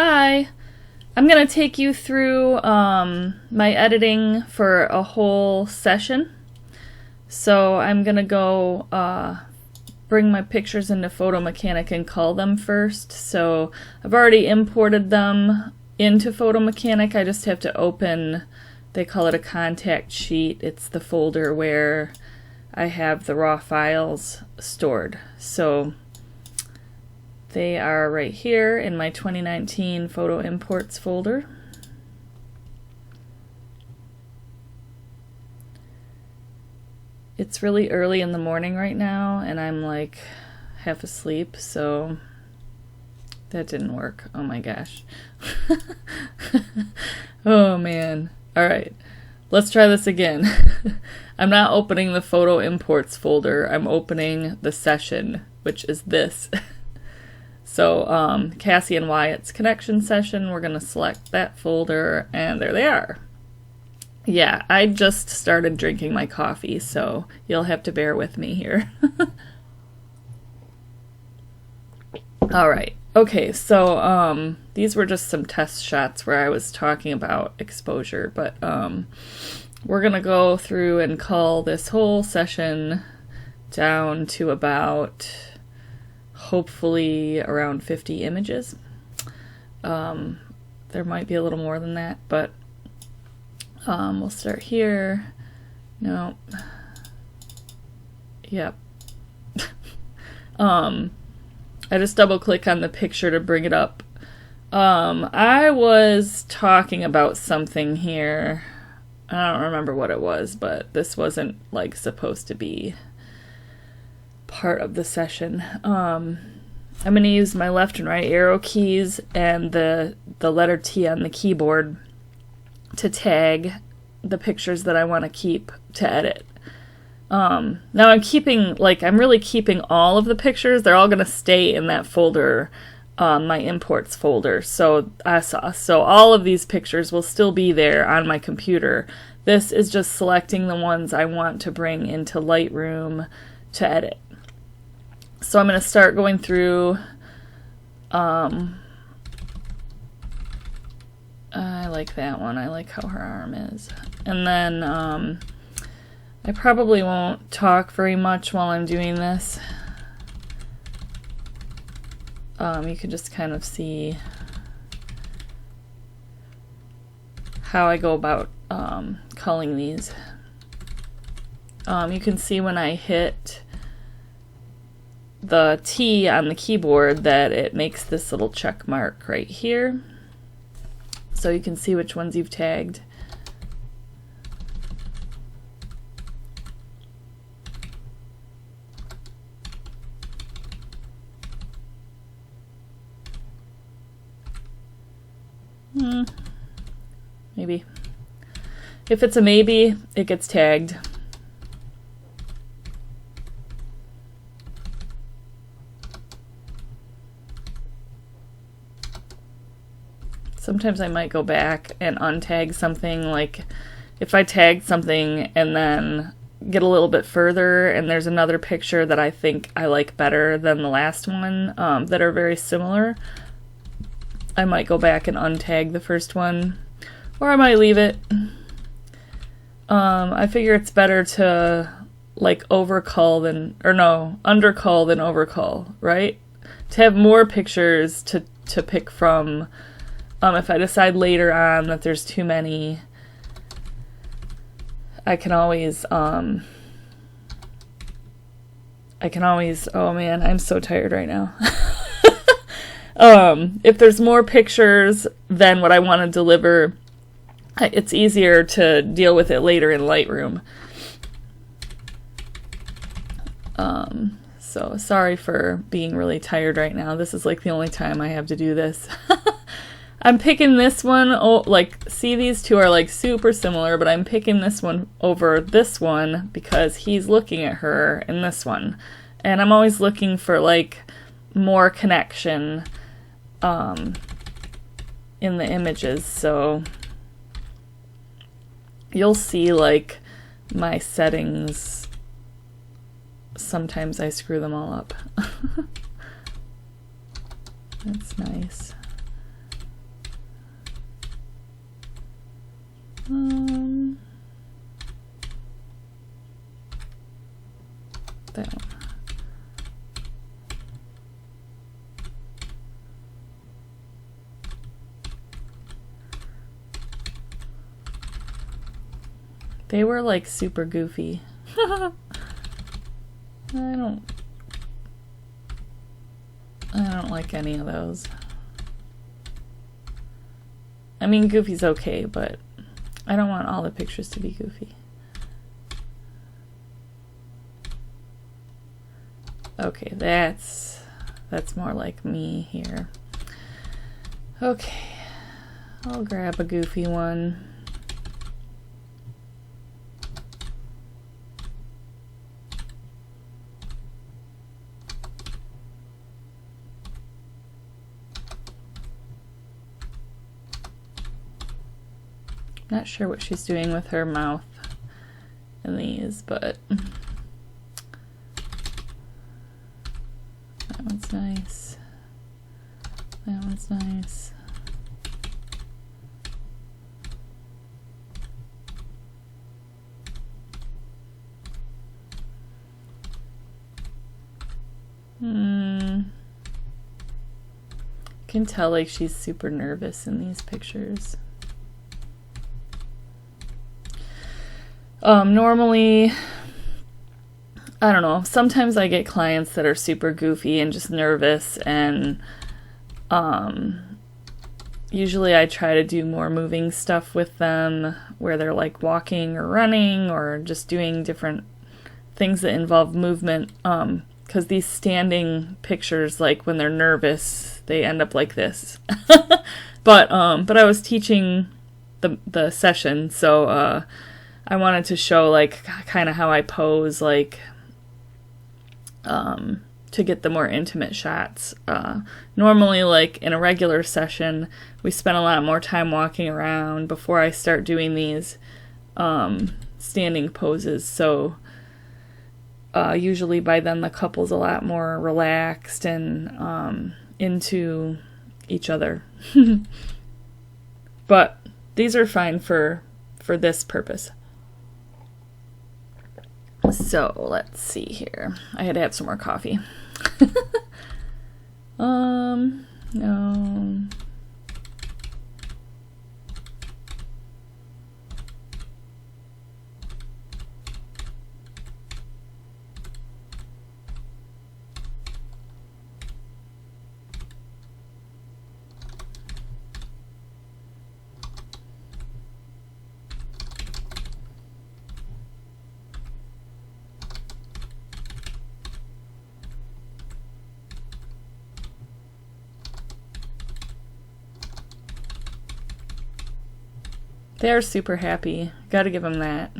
Hi, I'm going to take you through my editing for a whole session. So I'm going to go bring my pictures into Photo Mechanic and cull them first. So I've already imported them into Photo Mechanic. I just have to open, they call it a contact sheet. It's the folder where I have the raw files stored. So they are right here in my 2019 photo imports folder. It's really early in the morning right now and I'm like half asleep, so that didn't work. Oh my gosh. Oh man. Alright, let's try this again. I'm not opening the photo imports folder, I'm opening the session, which is this. So Cassie and Wyatt's connection session, we're going to select that folder, and there they are. Yeah, I just started drinking my coffee, so you'll have to bear with me here. Alright, okay, so these were just some test shots where I was talking about exposure, but we're going to go through and cull this whole session down to about hopefully around 50 images. There might be a little more than that, but we'll start here. No. Yep. I just double click on the picture to bring it up. I was talking about something here. I don't remember what it was, but this wasn't like supposed to be part of the session. I'm going to use my left and right arrow keys and the letter T on the keyboard to tag the pictures that I want to keep to edit. Now I'm really keeping all of the pictures. They're all going to stay in that folder, my imports folder. So all of these pictures will still be there on my computer. This is just selecting the ones I want to bring into Lightroom to edit. So I'm going to start going through, I like that one, I like how her arm is. And then I probably won't talk very much while I'm doing this. You can just kind of see how I go about culling these. You can see when I hit the T on the keyboard that it makes this little check mark right here, so you can see which ones you've tagged. Maybe. If it's a maybe, it gets tagged. Sometimes I might go back and untag something, like if I tagged something and then get a little bit further and there's another picture that I think I like better than the last one that are very similar, I might go back and untag the first one, or I might leave it. I figure it's better to like undercull than overcull, right? To have more pictures to pick from. If I decide later on that there's too many, I can always, oh man, I'm so tired right now. If there's more pictures than what I want to deliver, it's easier to deal with it later in Lightroom. So sorry for being really tired right now. This is like the only time I have to do this. I'm picking this one, see, these two are like super similar, but I'm picking this one over this one because he's looking at her in this one. And I'm always looking for like more connection in the images, so you'll see like my settings, sometimes I screw them all up. That's nice. That one. They were like super goofy. I don't like any of those. I mean, goofy's okay, but I don't want all the pictures to be goofy. Okay, that's more like me here. Okay, I'll grab a goofy one. Not sure what she's doing with her mouth in these, but that one's nice. That one's nice. Can tell like she's super nervous in these pictures. Normally, I don't know, sometimes I get clients that are super goofy and just nervous, and usually I try to do more moving stuff with them where they're like walking or running or just doing different things that involve movement, because these standing pictures, like when they're nervous, they end up like this. But I was teaching the session, so I wanted to show like kind of how I pose, like to get the more intimate shots. Normally, like in a regular session, we spend a lot more time walking around before I start doing these standing poses. So usually by then the couple's a lot more relaxed and into each other. But these are fine for this purpose. So let's see here. I had to have some more coffee. No. They're super happy. Gotta give them that.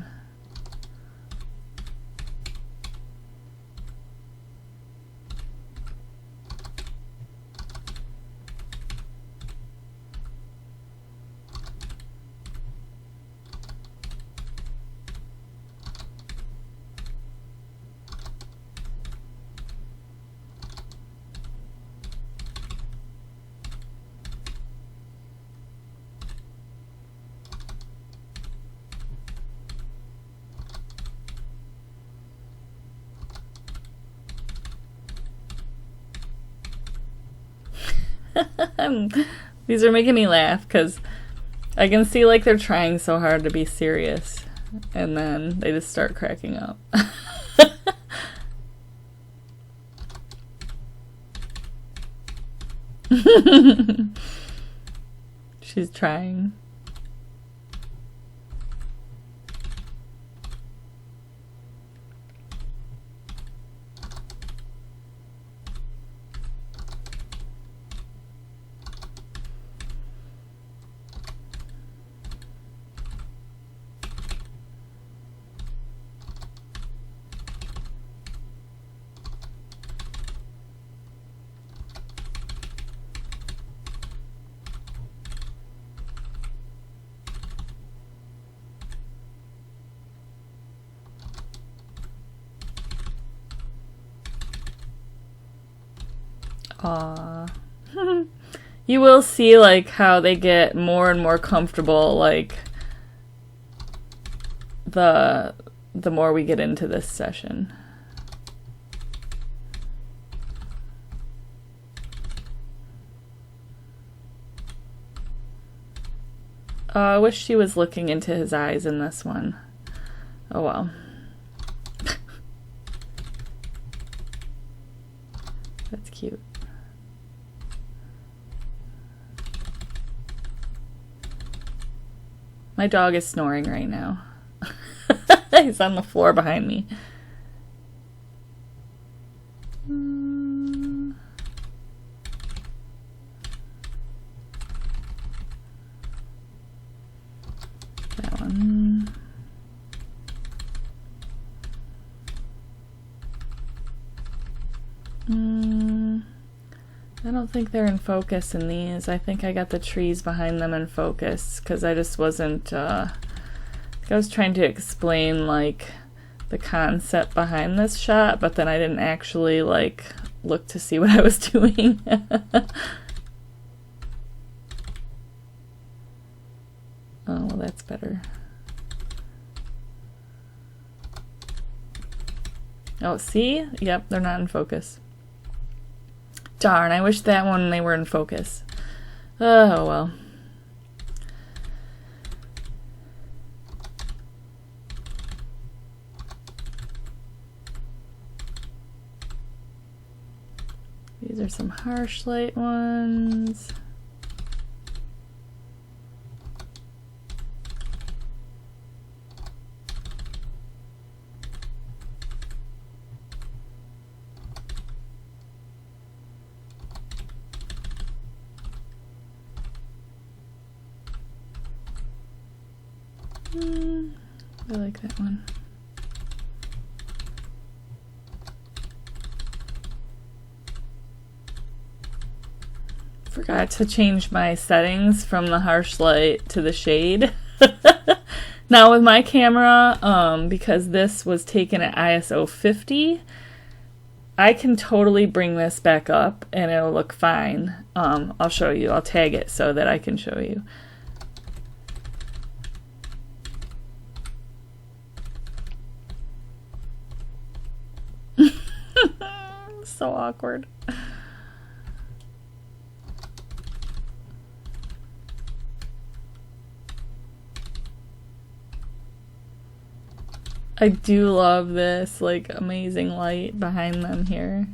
These are making me laugh because I can see like they're trying so hard to be serious, and then they just start cracking up. She's trying. Aw. You will see like how they get more and more comfortable like the more we get into this session. I wish she was looking into his eyes in this one. Oh well. That's cute. My dog is snoring right now. He's on the floor behind me. That one. I don't think they're in focus in these. I think I got the trees behind them in focus because I just wasn't, I was trying to explain like the concept behind this shot, but then I didn't actually like look to see what I was doing. Oh, well, that's better. Oh, see? Yep, they're not in focus. Darn, I wish that one they were in focus. Oh, well. These are some harsh light ones. I like that one. Forgot to change my settings from the harsh light to the shade. Now with my camera, because this was taken at ISO 50, I can totally bring this back up and it'll look fine. I'll show you. I'll tag it so that I can show you. So awkward. I do love this, like, amazing light behind them here.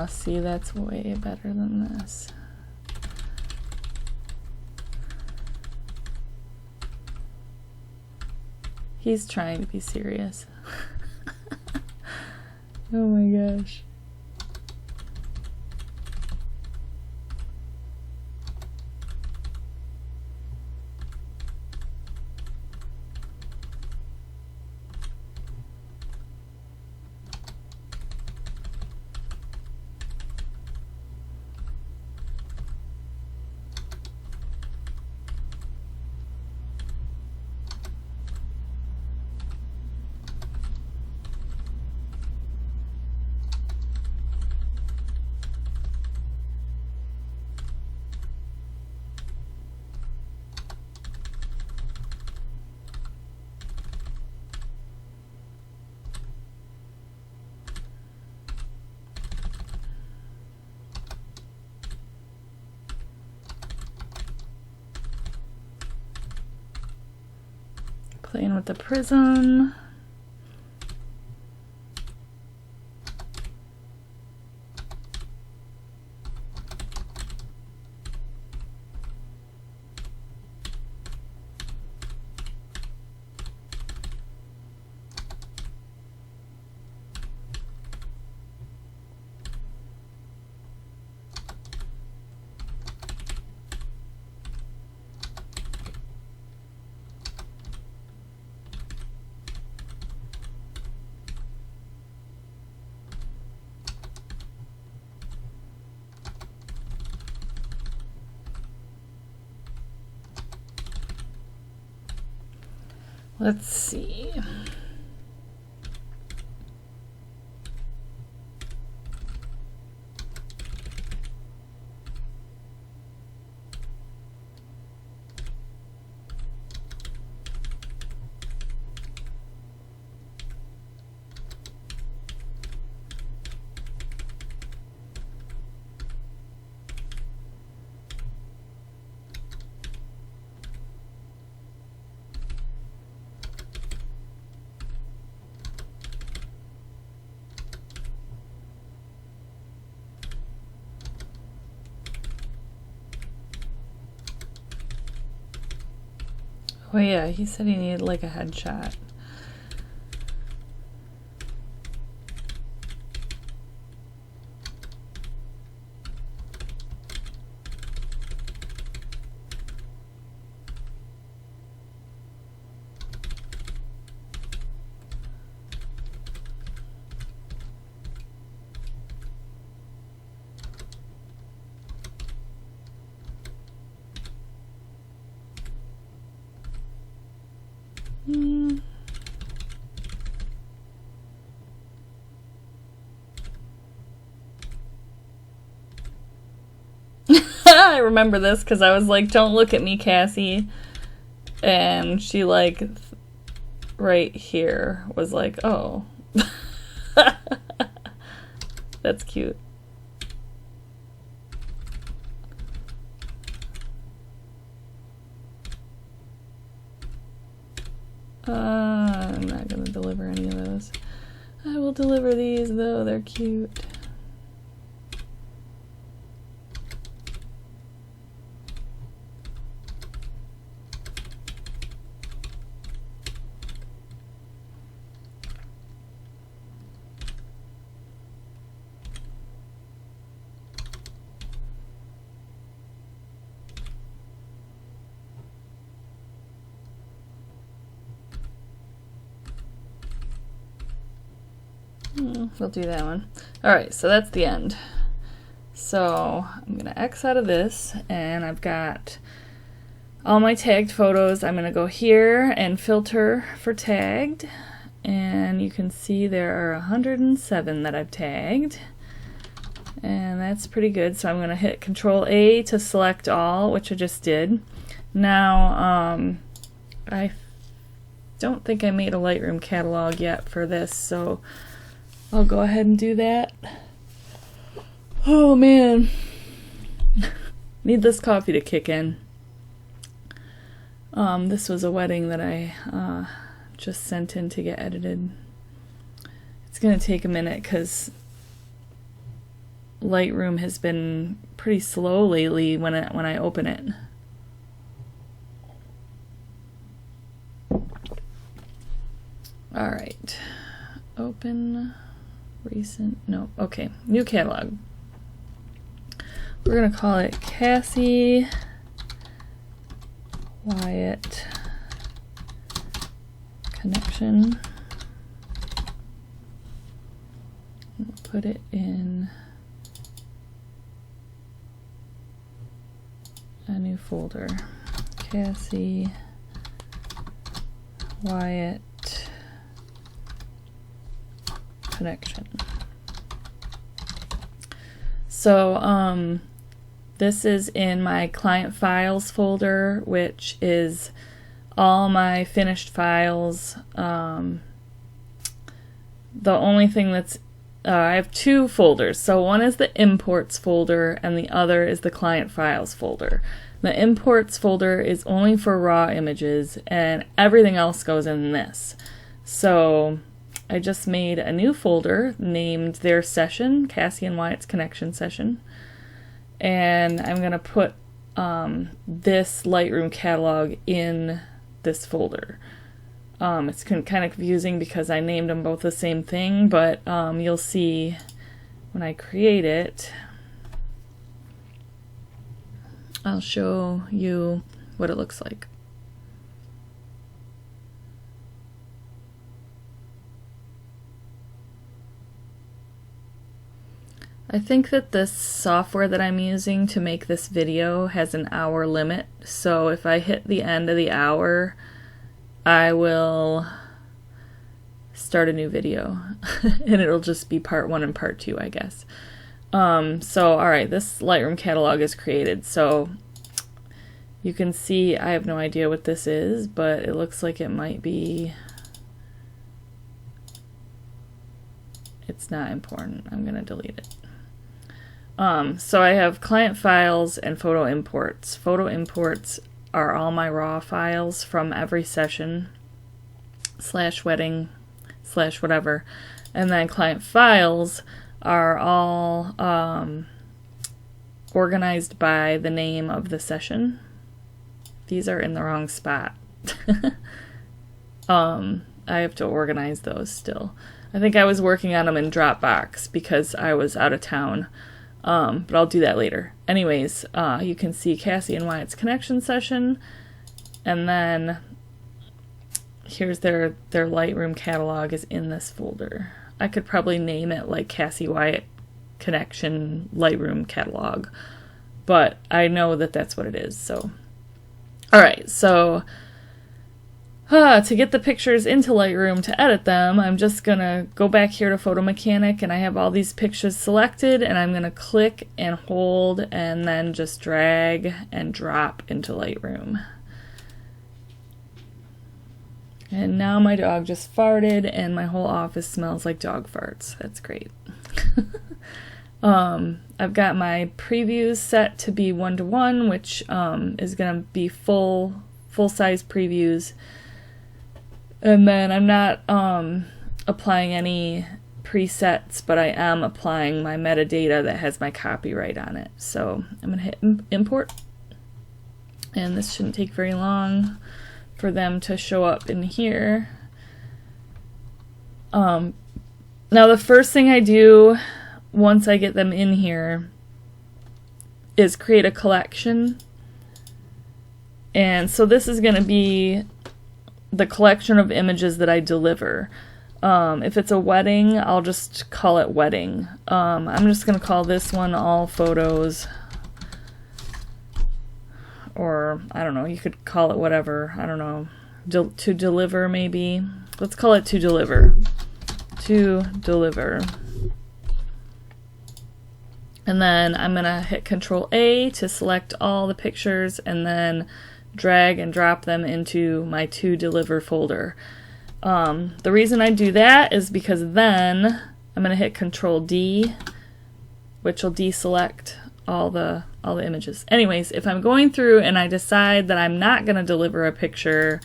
See, that's way better than this. He's trying to be serious. Oh my gosh. Playing with the prism. Let's see. Oh yeah, he said he needed like a headshot. I remember this because I was like, don't look at me, Cassie. And she like, right here was like, oh. That's cute. I'm not gonna deliver any of those. I will deliver these though, they're cute. We'll do that one. Alright, so that's the end. So I'm going to X out of this, and I've got all my tagged photos. I'm going to go here and filter for tagged, and you can see there are 107 that I've tagged, and that's pretty good. So I'm going to hit Control A to select all, which I just did. Now I don't think I made a Lightroom catalog yet for this, so I'll go ahead and do that. Oh man, need this coffee to kick in. This was a wedding that I just sent in to get edited. It's gonna take a minute because Lightroom has been pretty slow lately when I open it. All right, open. Recent, no, okay, new catalog. We're gonna call it Cassie Wyatt Connection. We'll put it in a new folder. Cassie Wyatt Connection. So this is in my client files folder, which is all my finished files. The only thing that's I have two folders. So one is the imports folder and the other is the client files folder. The imports folder is only for raw images and everything else goes in this. So I just made a new folder named their session, Cassie and Wyatt's Connection session, and I'm going to put this Lightroom catalog in this folder. It's kind of confusing because I named them both the same thing, but you'll see when I create it, I'll show you what it looks like. I think that this software that I'm using to make this video has an hour limit, so if I hit the end of the hour, I will start a new video, and it'll just be part 1 and part 2, I guess. So alright, this Lightroom catalog is created, so you can see I have no idea what this is, but it looks like it might be... It's not important. I'm going to delete it. So I have client files and photo imports. Photo imports are all my raw files from every session / wedding / whatever. And then client files are all organized by the name of the session. These are in the wrong spot. I have to organize those still. I think I was working on them in Dropbox because I was out of town. But I'll do that later. Anyways, you can see Cassie and Wyatt's connection session. And then here's their Lightroom catalog is in this folder. I could probably name it like Cassie Wyatt Connection Lightroom catalog. But I know that that's what it is. So, alright, so to get the pictures into Lightroom to edit them, I'm just going to go back here to Photo Mechanic, and I have all these pictures selected, and I'm going to click and hold and then just drag and drop into Lightroom. And now my dog just farted and my whole office smells like dog farts. That's great. I've got my previews set to be 1:1, which is going to be full-size previews. And then I'm not applying any presets, but I am applying my metadata that has my copyright on it. So I'm going to hit import. And this shouldn't take very long for them to show up in here. Now the first thing I do once I get them in here is create a collection. And so this is going to be the collection of images that I deliver. If it's a wedding, I'll just call it wedding. I'm just going to call this one all photos. Or, I don't know, you could call it whatever. I don't know. To deliver, maybe. Let's call it to deliver. To deliver. And then I'm going to hit Control A to select all the pictures and then drag and drop them into my to deliver folder. The reason I do that is because then I'm going to hit Control D, which will deselect all the images. Anyways, if I'm going through and I decide that I'm not going to deliver a picture,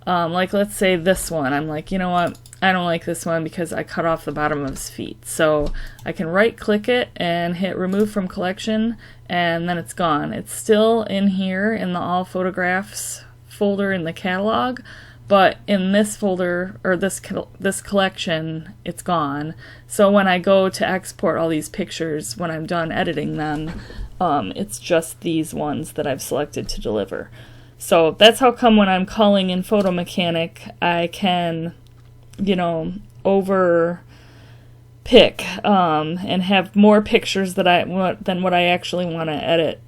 like let's say this one, I'm like, you know what, I don't like this one because I cut off the bottom of his feet. So I can right click it and hit remove from collection, and then it's gone. It's still in here in the all photographs folder in the catalog, but in this folder, or this collection, it's gone. So when I go to export all these pictures, when I'm done editing them, it's just these ones that I've selected to deliver. So that's how come when I'm calling in Photo Mechanic, I can, you know, over pick and have more pictures that than what I actually want to edit.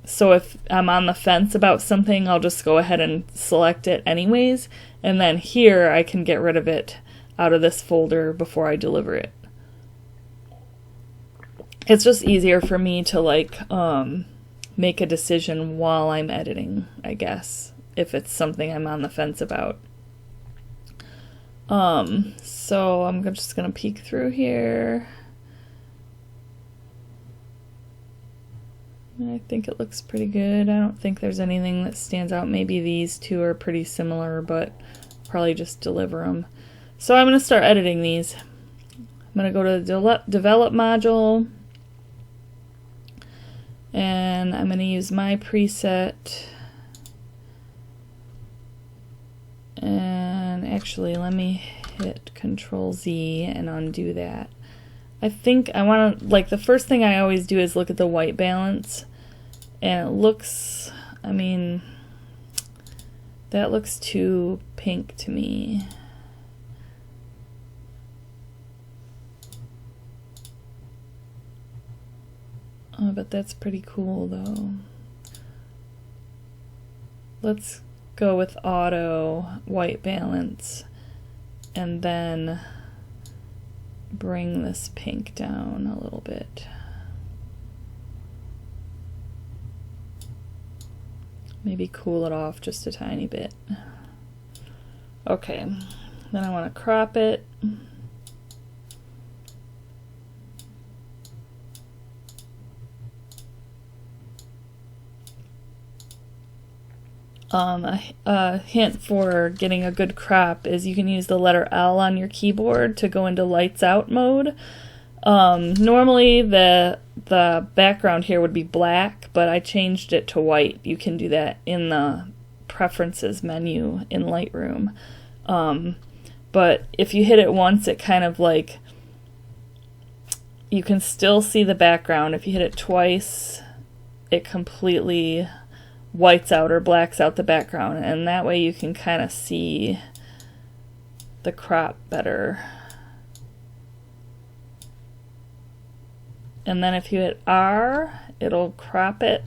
So if I'm on the fence about something, I'll just go ahead and select it anyways, and then here I can get rid of it out of this folder before I deliver it. It's just easier for me to like make a decision while I'm editing, I guess, if it's something I'm on the fence about. So I'm just gonna peek through here. I think it looks pretty good. I don't think there's anything that stands out. Maybe these two are pretty similar, but probably just deliver them. So I'm going to start editing these. I'm going to go to the develop module, and I'm going to use my preset. And actually, let me hit Control Z and undo that. I think I want to, like, the first thing I always do is look at the white balance, and it looks, I mean, that looks too pink to me. Oh, but that's pretty cool though. Let's go with auto white balance and then bring this pink down a little bit. Maybe cool it off just a tiny bit. Okay, then I want to crop it. A hint for getting a good crop is you can use the letter L on your keyboard to go into lights out mode. Normally the background here would be black, but I changed it to white. You can do that in the preferences menu in Lightroom. But if you hit it once, it kind of like, you can still see the background. If you hit it twice, it completely whites out or blacks out the background, and that way you can kind of see the crop better. And then if you hit R, it'll crop it.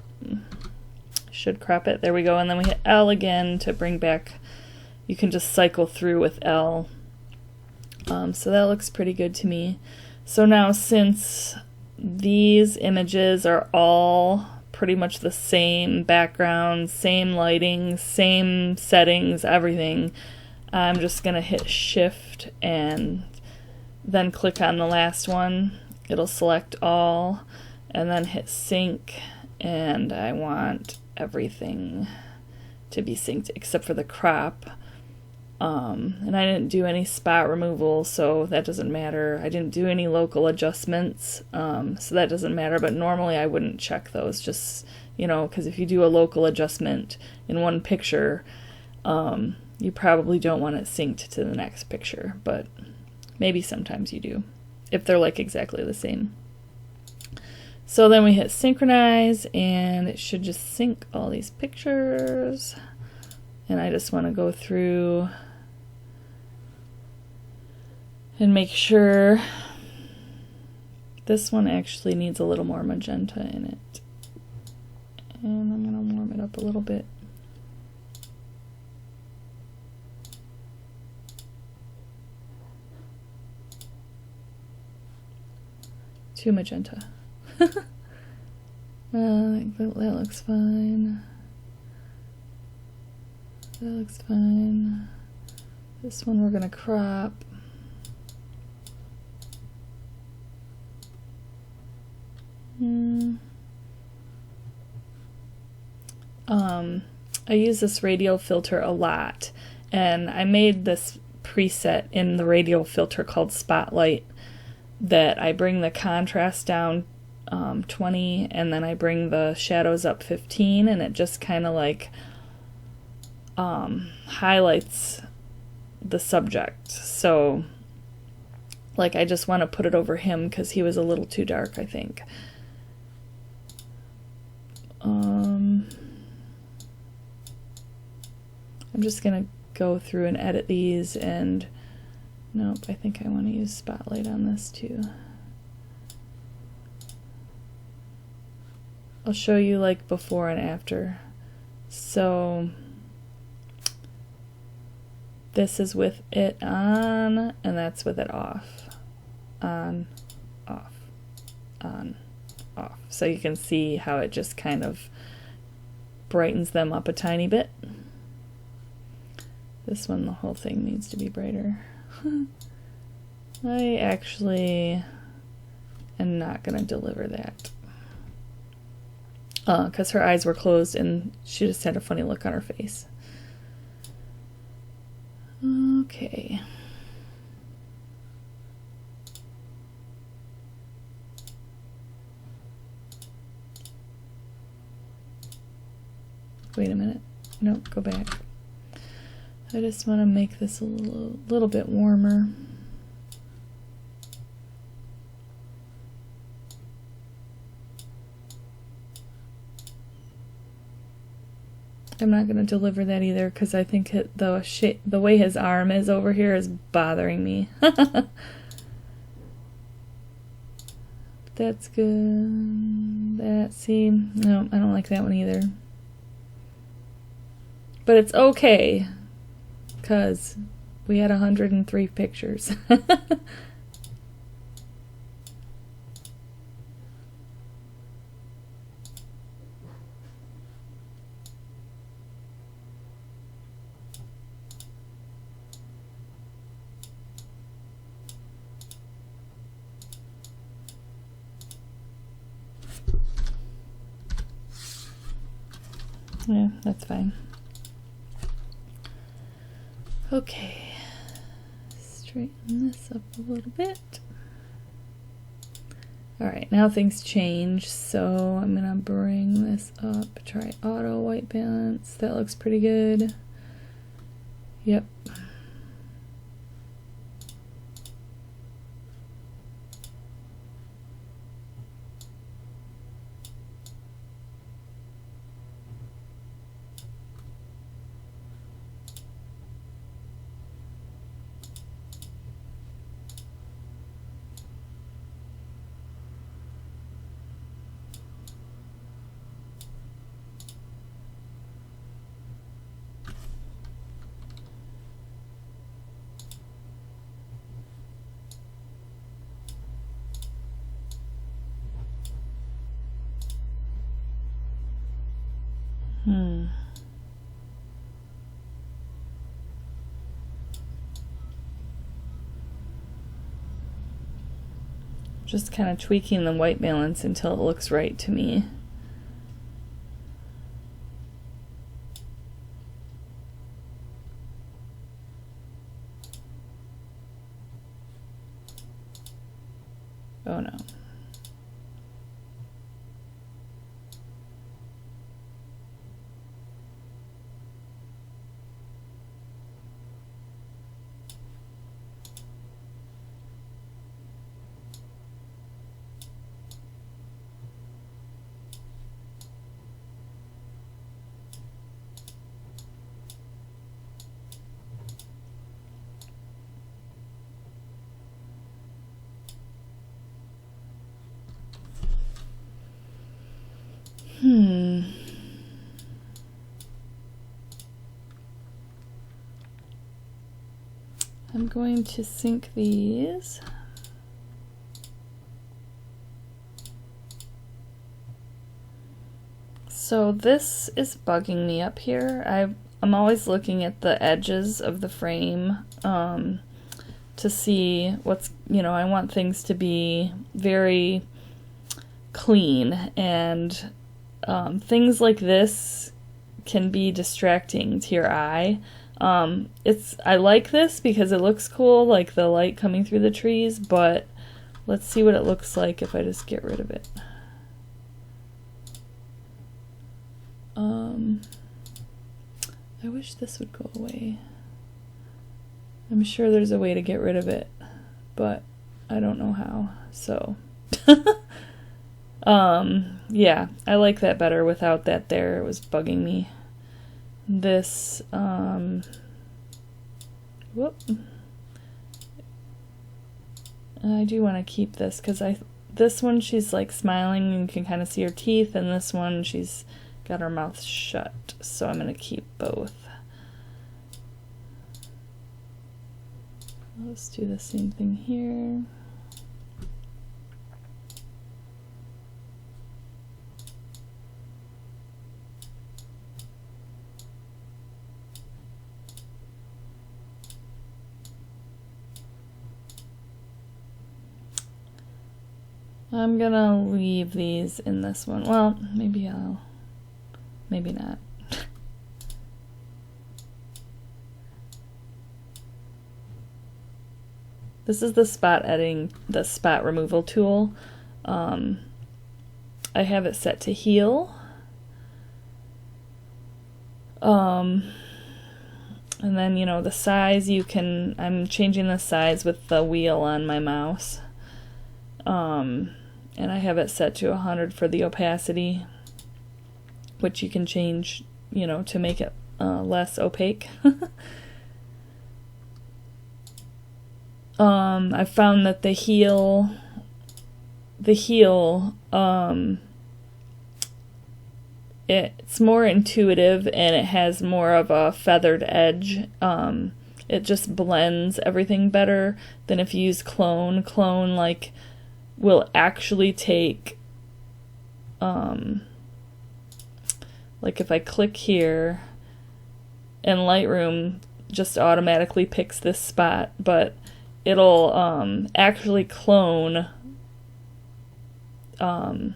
Should crop it. There we go. And then we hit L again to bring back. You can just cycle through with L. So that looks pretty good to me. So now, since these images are all pretty much the same background, same lighting, same settings, everything, I'm just going to hit Shift and then click on the last one. It'll select all, and then hit Sync, and I want everything to be synced except for the crop. And I didn't do any spot removal, so that doesn't matter. I didn't do any local adjustments, so that doesn't matter, but normally I wouldn't check those, just, you know, because if you do a local adjustment in one picture, you probably don't want it synced to the next picture, but maybe sometimes you do, if they're like exactly the same. So then we hit synchronize, and it should just sync all these pictures. And I just want to go through and make sure this one actually needs a little more magenta in it. And I'm going to warm it up a little bit. Too magenta. That looks fine. That looks fine. This one we're gonna crop. I use this radial filter a lot, and I made this preset in the radial filter called Spotlight that I bring the contrast down 20, and then I bring the shadows up 15, and it just kind of like highlights the subject. So like I just want to put it over him because he was a little too dark, I think. I'm just gonna go through and edit these, and nope, I think I want to use Spotlight on this too. I'll show you like before and after. So this is with it on, and that's with it off. On, off, on, off. So you can see how it just kind of brightens them up a tiny bit. This one, the whole thing needs to be brighter. I actually am not going to deliver that. Because her eyes were closed and she just had a funny look on her face. Okay. Wait a minute. Nope, go back. I just want to make this a little bit warmer. I'm not going to deliver that either because I think the way his arm is over here is bothering me. That's good. See, no, I don't like that one either. But it's okay because we had 103 pictures. Yeah, that's fine. Okay, straighten this up a little bit. Alright, now things change, so I'm gonna bring this up, try auto white balance. That looks pretty good. Yep. Just kind of tweaking the white balance until it looks right to me. Oh no. I'm going to sync these. So this is bugging me up here. I'm always looking at the edges of the frame to see what's, I want things to be very clean, and things like this can be distracting to your eye. I like this because it looks cool, like the light coming through the trees, but let's see what it looks like if I just get rid of it. I wish this would go away. I'm sure there's a way to get rid of it, but I don't know how, so. Yeah, I like that better without that there. It was bugging me. This, whoop. I do want to keep this because this one she's like smiling and you can kind of see her teeth, and this one she's got her mouth shut, so I'm going to keep both. Let's do the same thing here. I'm gonna leave these in this one. Well, maybe not. This is the spot removal tool. I have it set to heal. And then, the size I'm changing the size with the wheel on my mouse. And I have it set to 100 for the opacity, which you can change, to make it less opaque. I found that the heel, it's more intuitive and it has more of a feathered edge. It just blends everything better than if you use clone. Clone, will actually take, if I click here, and Lightroom just automatically picks this spot, but it'll actually clone, it'll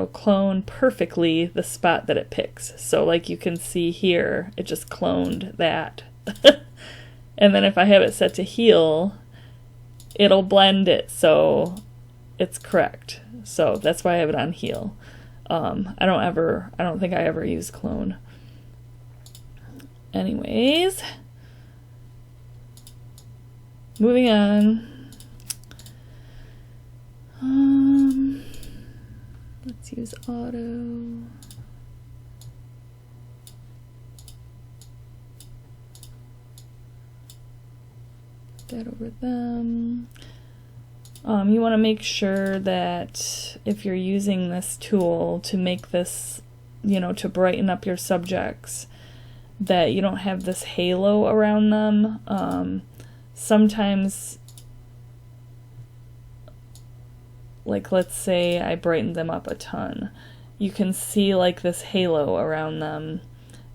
clone perfectly the spot that it picks. So you can see here, it just cloned that. And then if I have it set to heal, it'll blend it so it's correct. So that's why I have it on heal. I don't think I ever use clone. Anyways, moving on. Let's use auto. That over them. You want to make sure that if you're using this tool to make this, to brighten up your subjects, that you don't have this halo around them. Sometimes, like let's say I brightened them up a ton, you can see like this halo around them.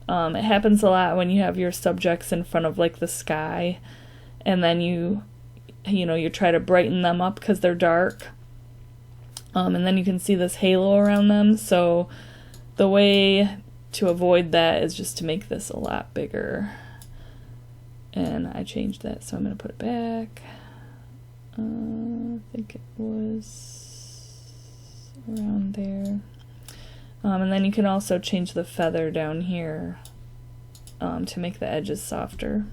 It happens a lot when you have your subjects in front of like the sky, and then you try to brighten them up because they're dark, and then you can see this halo around them. So the way to avoid that is just to make this a lot bigger, and I changed that, so I'm going to put it back. I think it was around there. And then you can also change the feather down here to make the edges softer.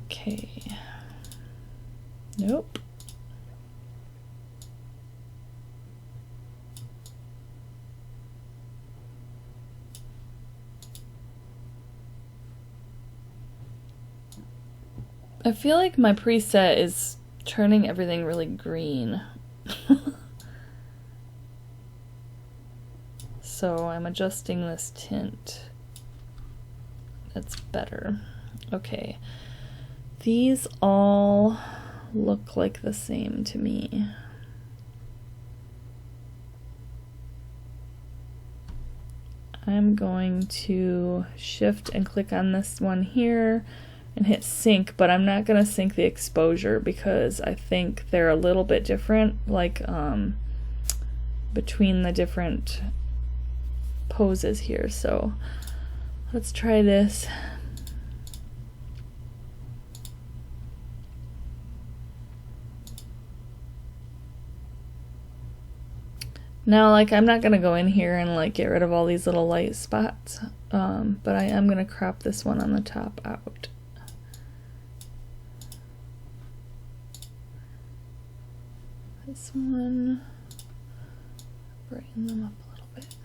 Okay. Nope. I feel like my preset is turning everything really green. So I'm adjusting this tint. That's better. Okay. These all look like the same to me. I'm going to shift and click on this one here and hit sync, but I'm not going to sync the exposure because I think they're a little bit different, like between the different poses here. So let's try this. Now, like, I'm not going to go in here and like get rid of all these little light spots, but I am going to crop this one on the top out. This one, brighten them up a little bit.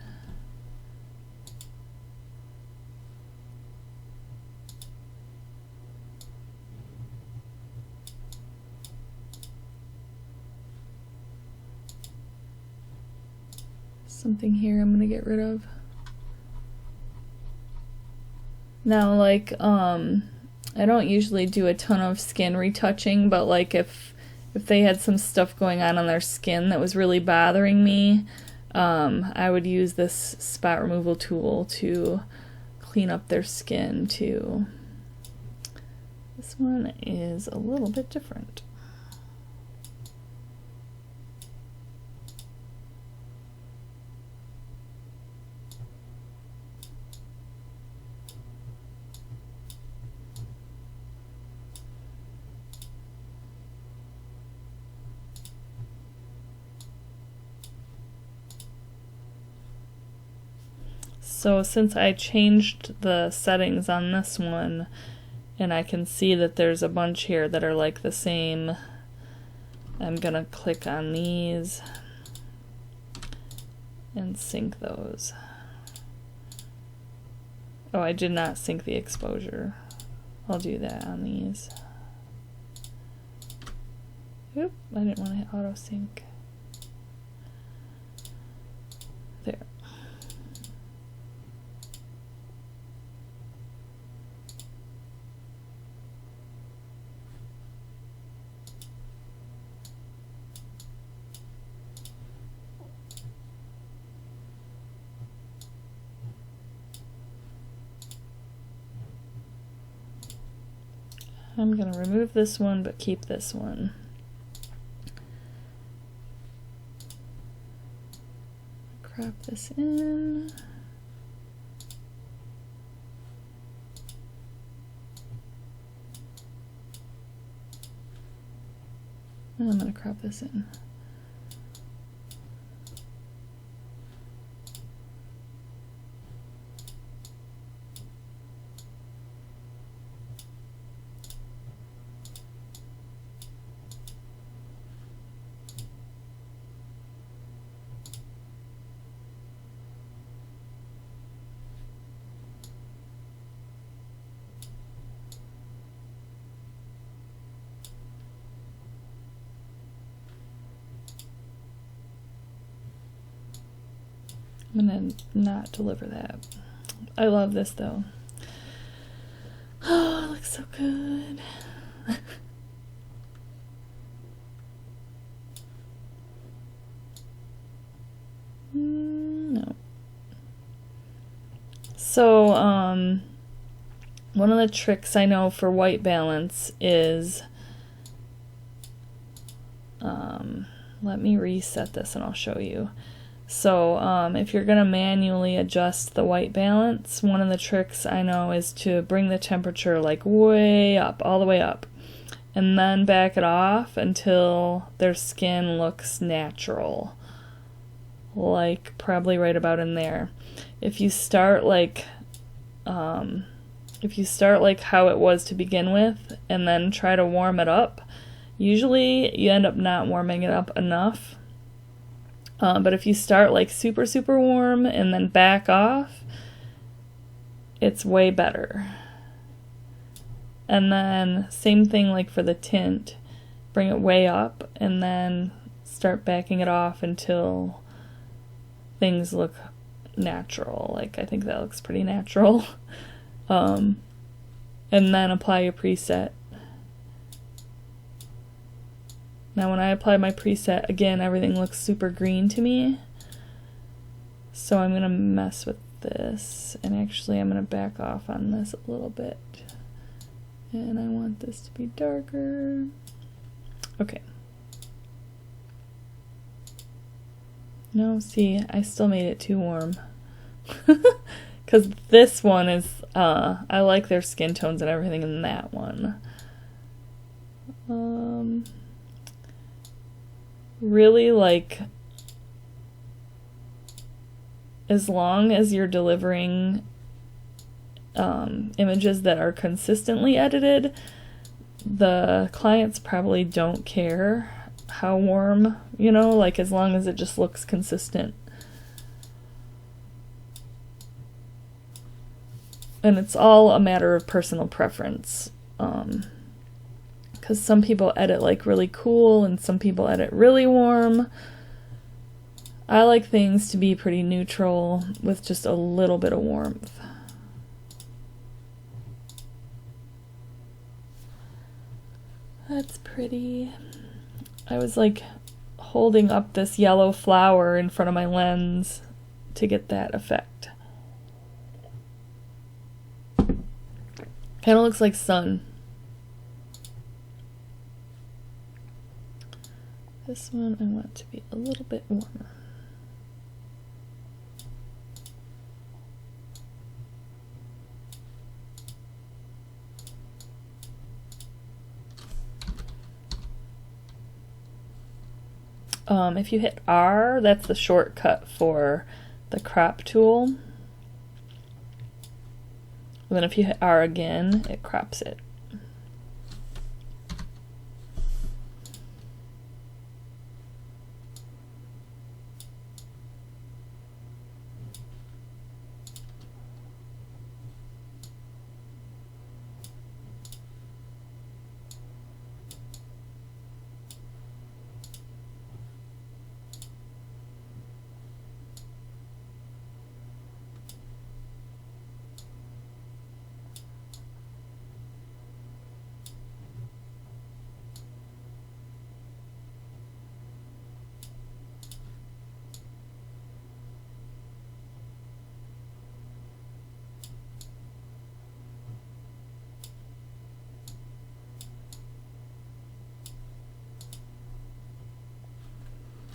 Something here I'm gonna get rid of. Now, like, I don't usually do a ton of skin retouching, but like if they had some stuff going on their skin that was really bothering me, I would use this spot removal tool to clean up their skin too. This one is a little bit different. So since I changed the settings on this one, and I can see that there's a bunch here that are like the same, I'm gonna click on these and sync those. Oh, I did not sync the exposure. I'll do that on these. Oop, I didn't want to hit auto sync. There. I'm going to remove this one, but keep this one. Crop this in. I'm going to crop this in. I'm gonna not deliver that. I love this though. Oh, it looks so good. No. So, one of the tricks I know for white balance is, let me reset this and I'll show you. So if you're going to manually adjust the white balance, one of the tricks I know is to bring the temperature like way up, all the way up, and then back it off until their skin looks natural, like probably right about in there. If you start like how it was to begin with and then try to warm it up, usually you end up not warming it up enough. But if you start like super, super warm and then back off, it's way better. And then same thing like for the tint, bring it way up and then start backing it off until things look natural. Like I think that looks pretty natural. And then apply your preset. Now when I apply my preset, again, everything looks super green to me. So I'm going to mess with this. And actually I'm going to back off on this a little bit. And I want this to be darker. Okay. No, see, I still made it too warm. Because this one is, I like their skin tones and everything in that one. Really, like, as long as you're delivering images that are consistently edited, the clients probably don't care how warm, you know, like as long as it just looks consistent. And it's all a matter of personal preference. Because some people edit like really cool and some people edit really warm. I like things to be pretty neutral with just a little bit of warmth. That's pretty. I was like holding up this yellow flower in front of my lens to get that effect. Kind of looks like sun. This one I want to be a little bit warmer. If you hit R, that's the shortcut for the crop tool. And then if you hit R again, it crops it.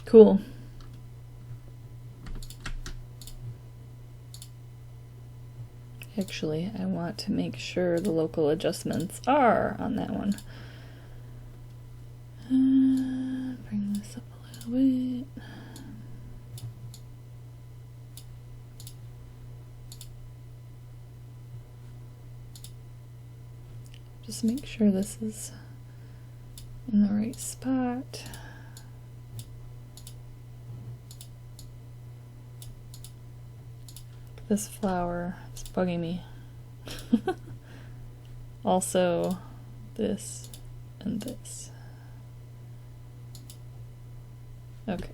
Cool. Actually, I want to make sure the local adjustments are on that one. just make sure this is in the right spot. This flower is bugging me. Also, this and this. Okay.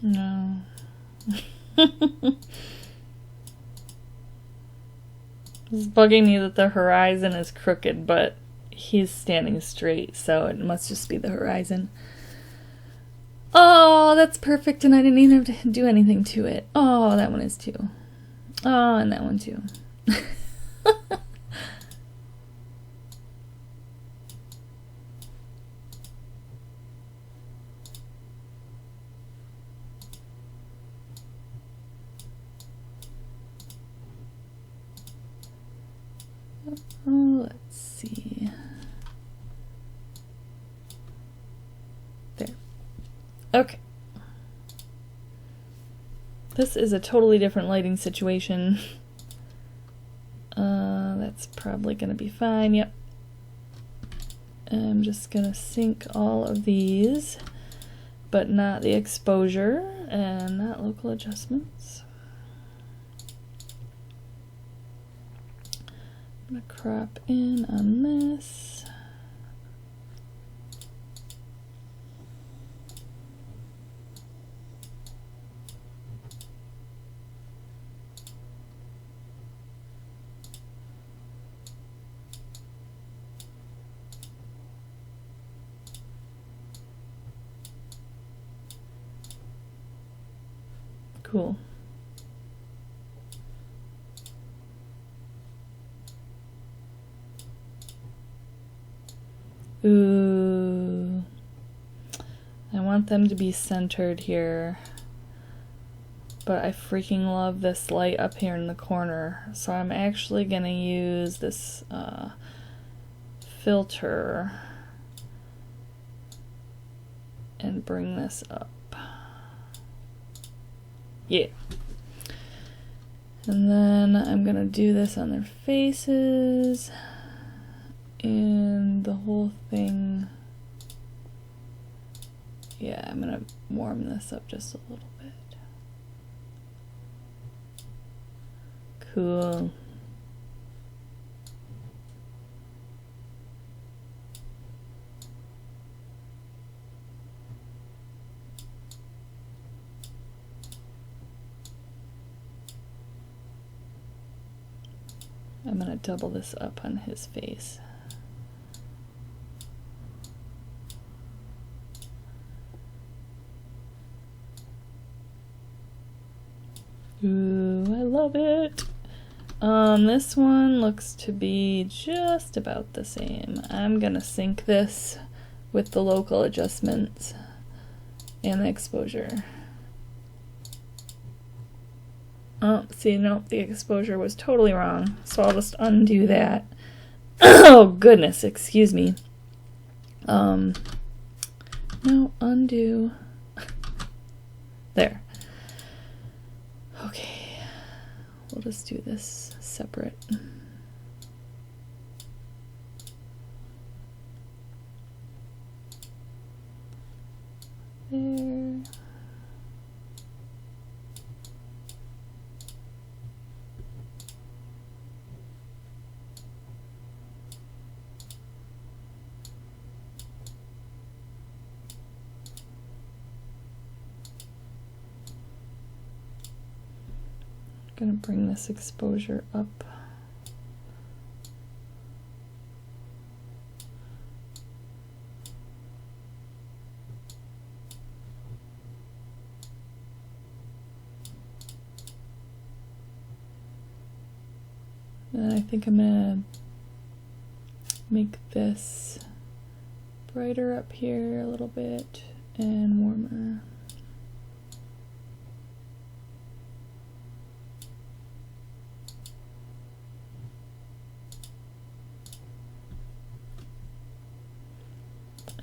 No. It's bugging me that the horizon is crooked, but he's standing straight, so it must just be the horizon. Oh, that's perfect, and I didn't even have to do anything to it. Oh, that one is too. Oh, and that one too. Oh, let's see. There. Okay. This is a totally different lighting situation. That's probably going to be fine. Yep. I'm just going to sync all of these, but not the exposure and not local adjustments. I'm going to crop in on this. Cool. Ooh. I want them to be centered here. But I freaking love this light up here in the corner. So I'm actually going to use this filter and bring this up. Yeah. And then I'm going to do this on their faces. And the whole thing. Yeah, I'm going to warm this up just a little bit. Cool. I'm going to double this up on his face. Ooh, I love it. This one looks to be just about the same. I'm going to sync this with the local adjustments and the exposure. Oh, see, no, the exposure was totally wrong, so I'll just undo that. Oh, goodness, excuse me. No, undo. There. Okay, we'll just do this separate. There. Gonna bring this exposure up. And I think I'm gonna make this brighter up here a little bit and warmer.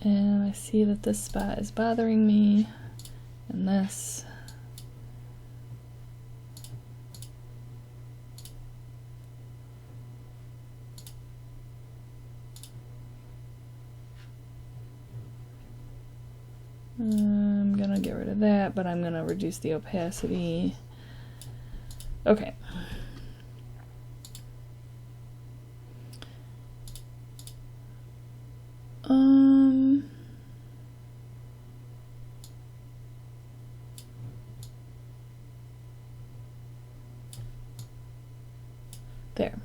And I see that this spot is bothering me, and this. I'm gonna get rid of that, but I'm gonna reduce the opacity. Okay. There.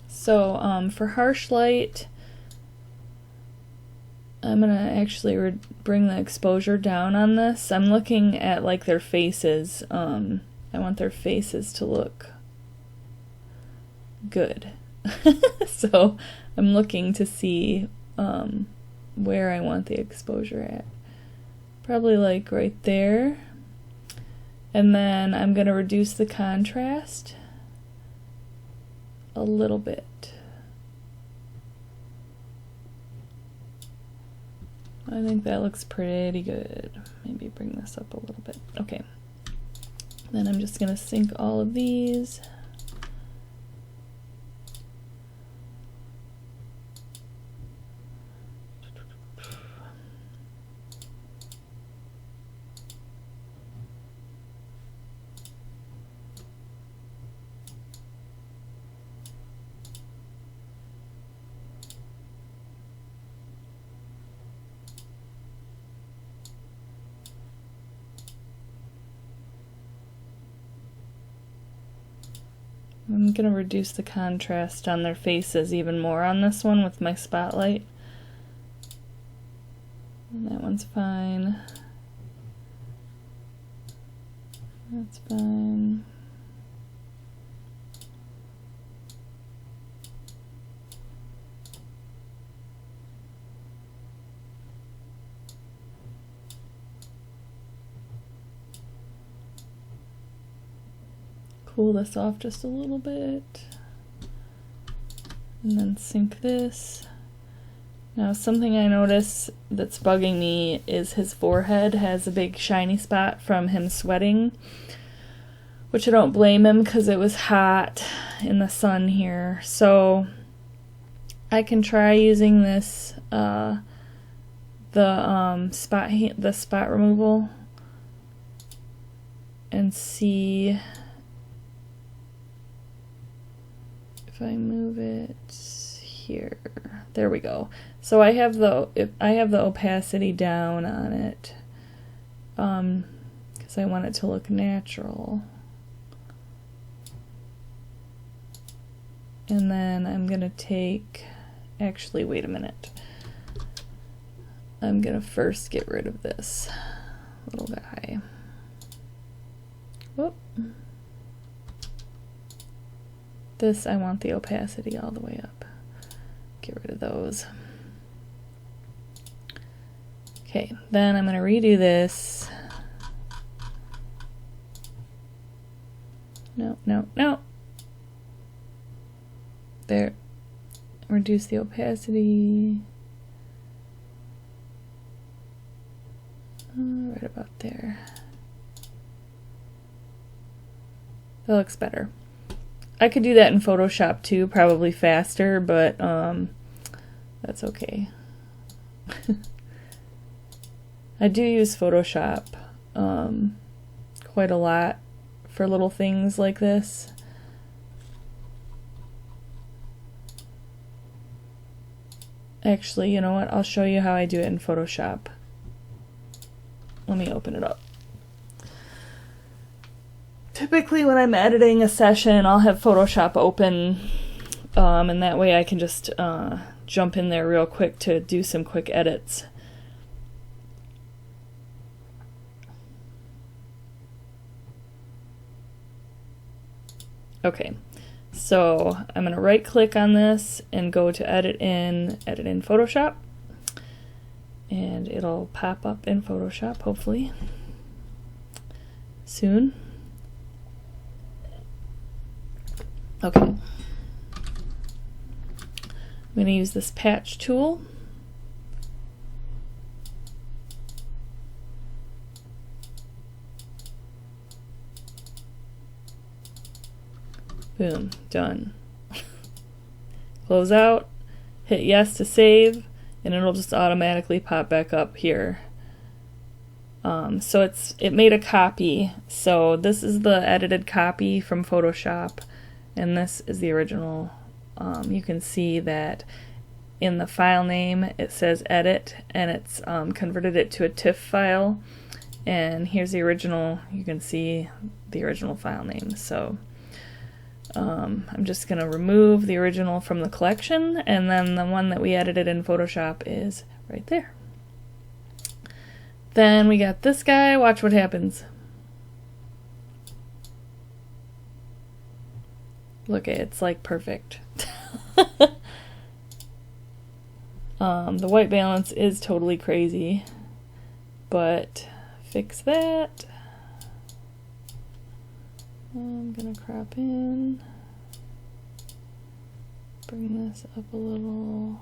So for harsh light, I'm gonna actually bring the exposure down on this. I'm looking at like their faces. I want their faces to look good. So I'm looking to see where I want the exposure at. Probably like right there. And then I'm gonna reduce the contrast a little bit. I think that looks pretty good. Maybe bring this up a little bit. Okay. Then I'm just gonna sync all of these. I'm going to reduce the contrast on their faces even more on this one with my spotlight. And that one's fine. That's fine. Cool this off just a little bit, and then sync this. Now something I notice that's bugging me is his forehead has a big shiny spot from him sweating, which I don't blame him because it was hot in the sun here. So I can try using this the spot removal and see if I move it here. There we go. So I have the opacity down on it because I want it to look natural. And then I'm gonna take, actually wait a minute. I'm gonna first get rid of this little guy. Whoop. This, I want the opacity all the way up. Get rid of those. Okay, then I'm going to redo this. No, no, no. There. Reduce the opacity. Right about there. That looks better. I could do that in Photoshop too, probably faster, but that's okay. I do use Photoshop quite a lot for little things like this. Actually, you know what? I'll show you how I do it in Photoshop. Let me open it up. Typically when I'm editing a session, I'll have Photoshop open, and that way I can just jump in there real quick to do some quick edits. Okay, so I'm going to right click on this and go to edit in Photoshop, and it'll pop up in Photoshop hopefully soon. Okay, I'm going to use this patch tool Boom, done. Close out, hit yes to save, and it'll just automatically pop back up here. So it made a copy. So this is the edited copy from Photoshop, and this is the original. You can see that in the file name it says edit, and it's converted it to a TIFF file. And here's the original. You can see the original file name. So I'm just going to remove the original from the collection, and then the one that we edited in Photoshop is right there. Then we got this guy. Watch what happens. Look, it's like perfect. The white balance is totally crazy, but fix that. I'm gonna crop in, bring this up a little.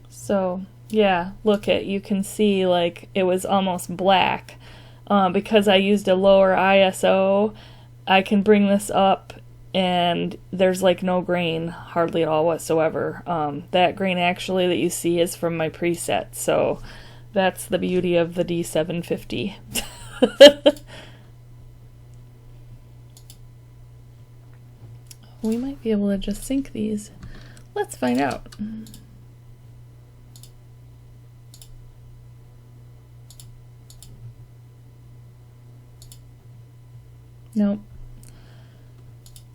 So yeah, look at, you can see like it was almost black. Because I used a lower ISO, I can bring this up and there's like no grain hardly at all whatsoever. That grain actually that you see is from my preset, so that's the beauty of the D750. We might be able to just sync these. Let's find out. Nope.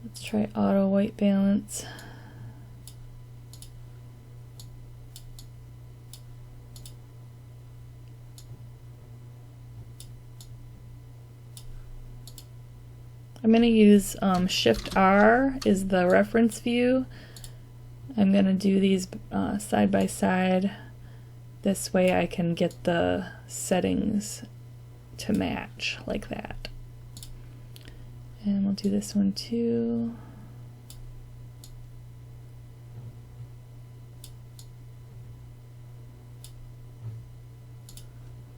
Let's try auto white balance. I'm going to use Shift R is the reference view. I'm going to do these side by side. This way I can get the settings to match like that. And we'll do this one too.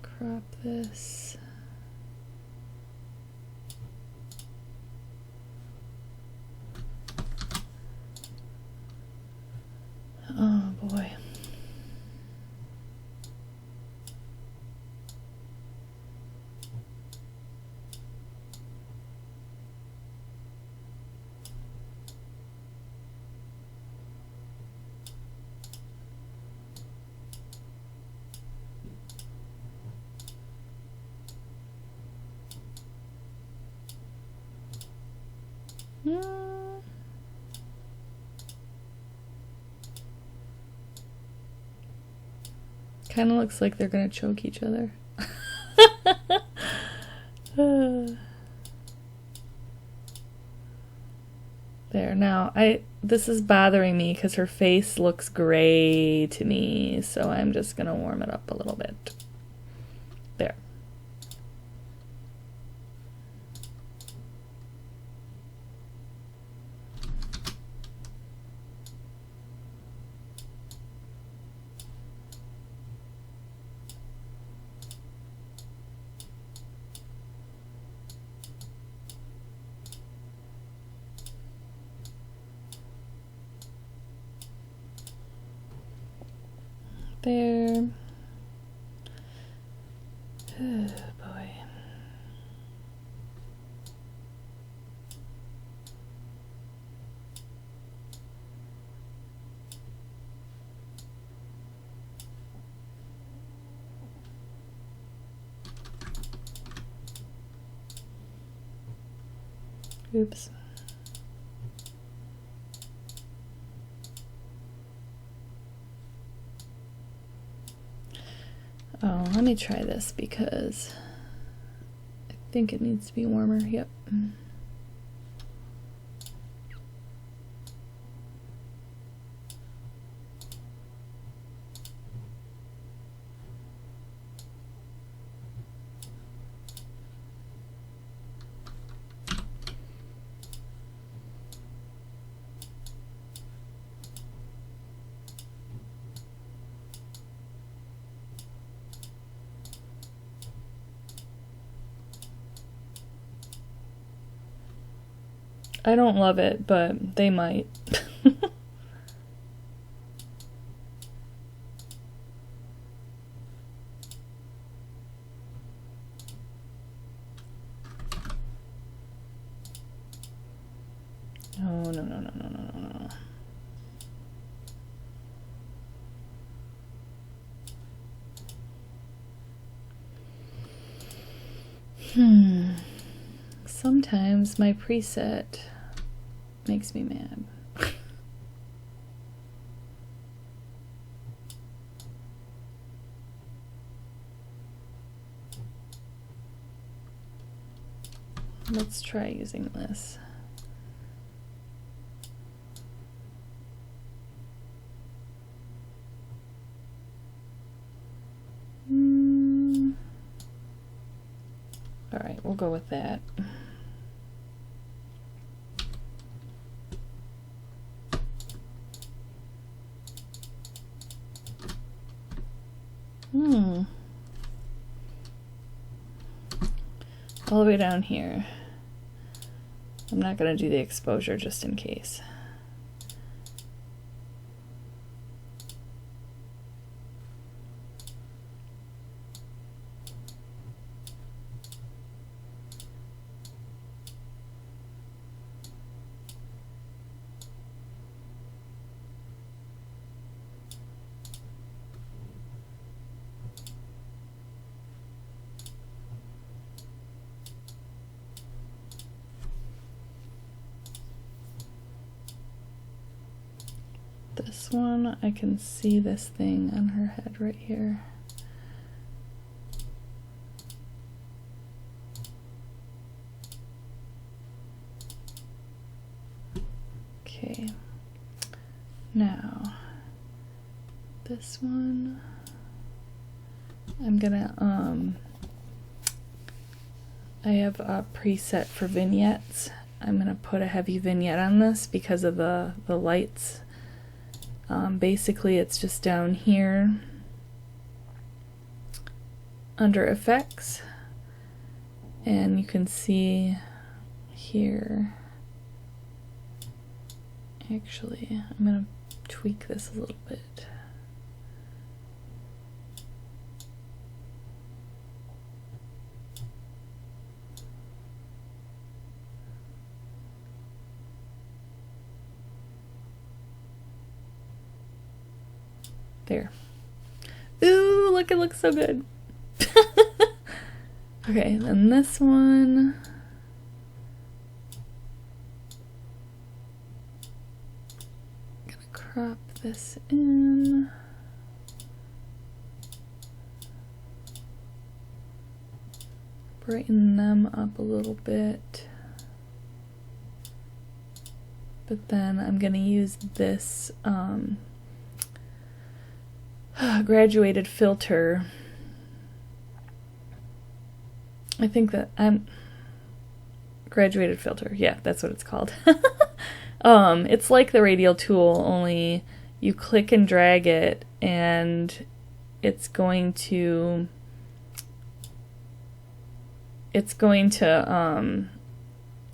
Crop this. Oh boy. Kind of looks like they're gonna choke each other. There, now this is bothering me because her face looks gray to me, so I'm just gonna warm it up a little bit. There. There. Oh boy. Oops. Oh, let me try this because I think it needs to be warmer. Yep. I don't love it, but they might. Oh, no, no, no, no, no, no, no. Sometimes my preset makes me mad. Let's try using this. All right, we'll go with that. All the way down here. I'm not going to do the exposure just in case. This one, I can see this thing on her head right here. Okay, now this one, I'm gonna, I have a preset for vignettes. I'm gonna put a heavy vignette on this because of the lights. Basically, it's just down here under effects, and you can see here. Actually, I'm going to tweak this a little bit. There. Ooh, look, it looks so good. Okay, then this one. I'm gonna crop this in. Brighten them up a little bit. But then I'm gonna use this graduated filter. I think that graduated filter. Yeah, that's what it's called. It's like the radial tool, only you click and drag it and it's going to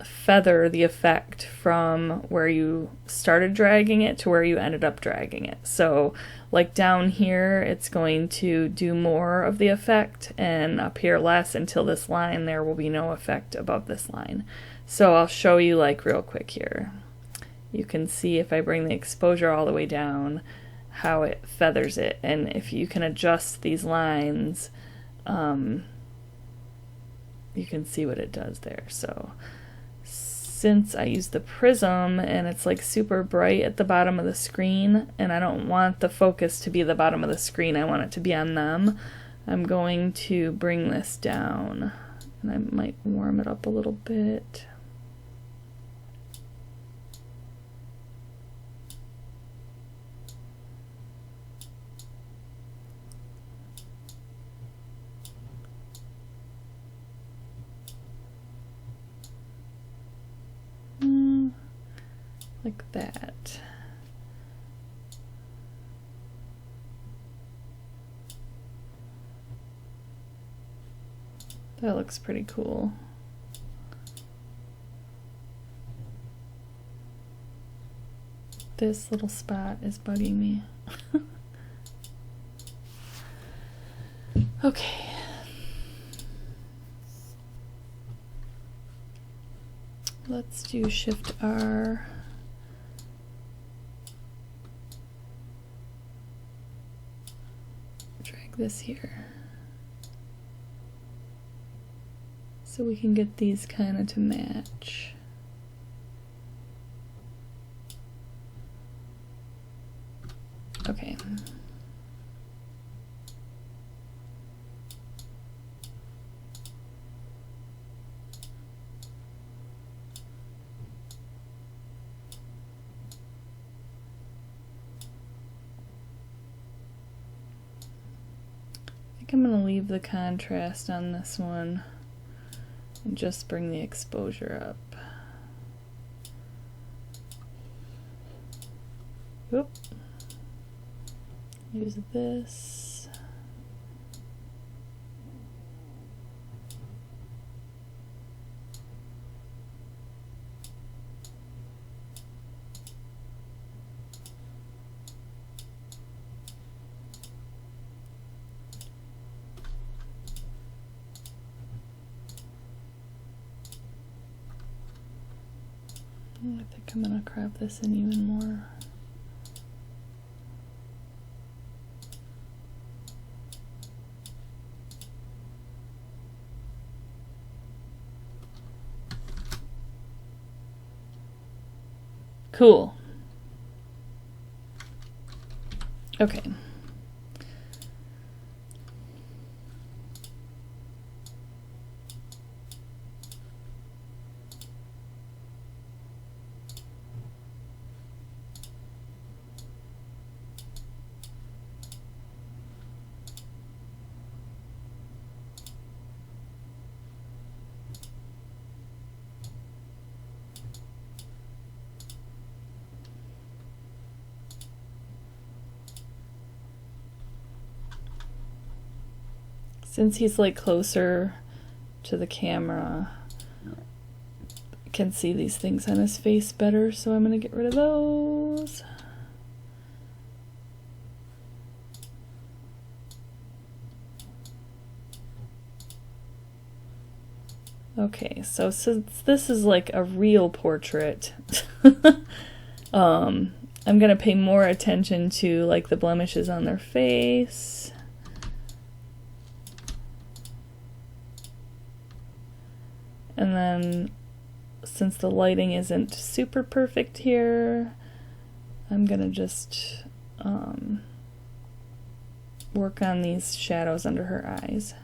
feather the effect from where you started dragging it to where you ended up dragging it. So like down here, it's going to do more of the effect, and up here less, until this line there will be no effect above this line. So I'll show you like real quick here. You can see if I bring the exposure all the way down how it feathers it, and if you can adjust these lines, you can see what it does there. So since I use the prism and it's like super bright at the bottom of the screen, and I don't want the focus to be the bottom of the screen, I want it to be on them, I'm going to bring this down, and I might warm it up a little bit. Like that. That looks pretty cool. This little spot is bugging me. Okay. Let's do Shift R. Drag this here. So we can get these kind of to match. Okay. I think I'm going to leave the contrast on this one and just bring the exposure up. Oop. Use this. I think I'm going to crop this in even more. Cool. Okay. Since he's like closer to the camera, I can see these things on his face better, so I'm gonna get rid of those. Okay, so since this is like a real portrait, I'm gonna pay more attention to like the blemishes on their face. And then, since the lighting isn't super perfect here, I'm gonna just work on these shadows under her eyes.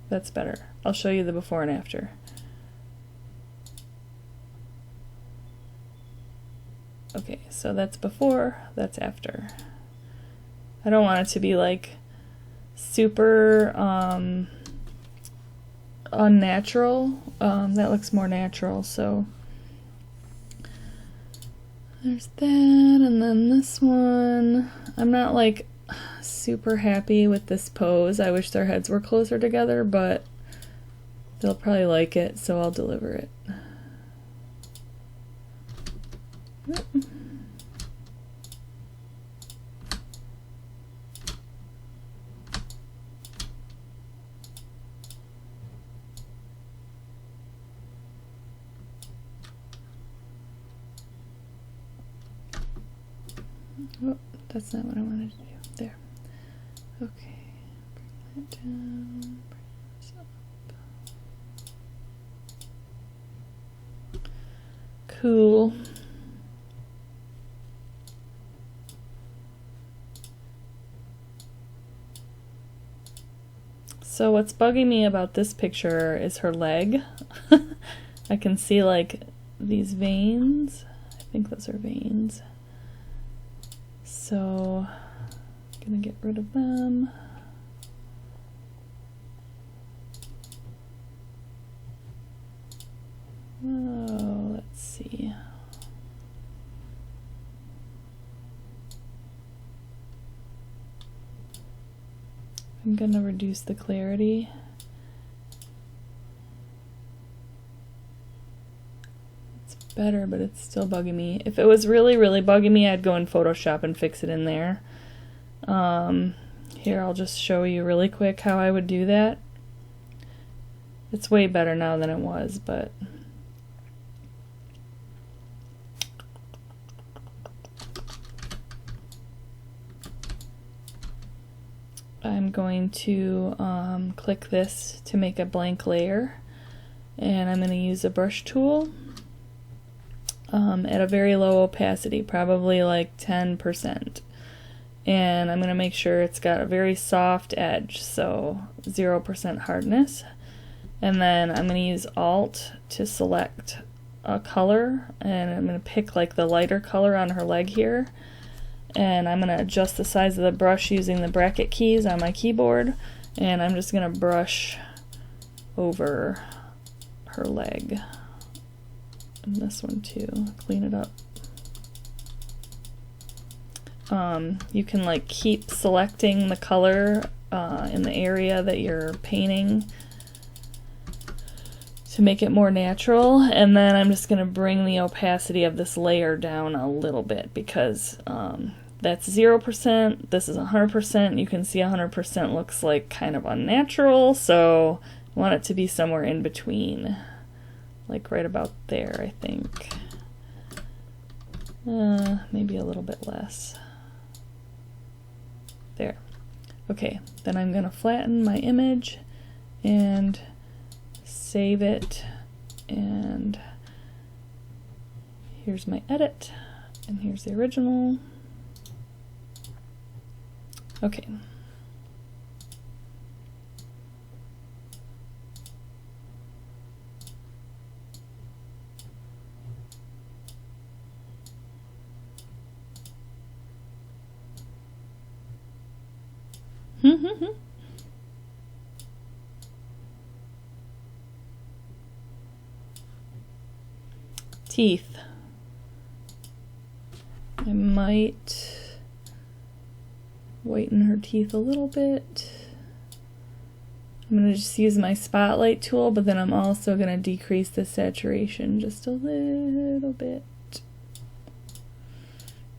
That's better. I'll show you the before and after. Okay, so that's before, that's after. I don't want it to be like super unnatural. That looks more natural, so there's that, and then this one. I'm not like super happy with this pose. I wish their heads were closer together, but they'll probably like it, so I'll deliver it. Oh, that's not what I wanted to do. There. Okay. Bring that down. Bring this up. Cool. So what's bugging me about this picture is her leg. I can see like these veins. I think those are veins. So I'm gonna get rid of them. Oh, let's see. I'm gonna reduce the clarity. It's better, but it's still bugging me. If it was really, really bugging me, I'd go in Photoshop and fix it in there. Here, I'll just show you really quick how I would do that. It's way better now than it was, but I'm going to click this to make a blank layer, and I'm going to use a brush tool at a very low opacity, probably like 10%. And I'm going to make sure it's got a very soft edge, so 0% hardness. And then I'm going to use Alt to select a color, and I'm going to pick like the lighter color on her leg here. And I'm going to adjust the size of the brush using the bracket keys on my keyboard, and I'm just going to brush over her leg. And this one too, clean it up. You can like keep selecting the color in the area that you're painting to make it more natural, and then I'm just going to bring the opacity of this layer down a little bit because that's 0%, this is 100%. You can see 100% looks like kind of unnatural, so I want it to be somewhere in between, like right about there, I think. Maybe a little bit less. There. Okay, then I'm going to flatten my image and save it, and here's my edit, and here's the original. Okay. Teeth. I might whiten her teeth a little bit. I'm going to just use my spotlight tool, but then I'm also going to decrease the saturation just a little bit.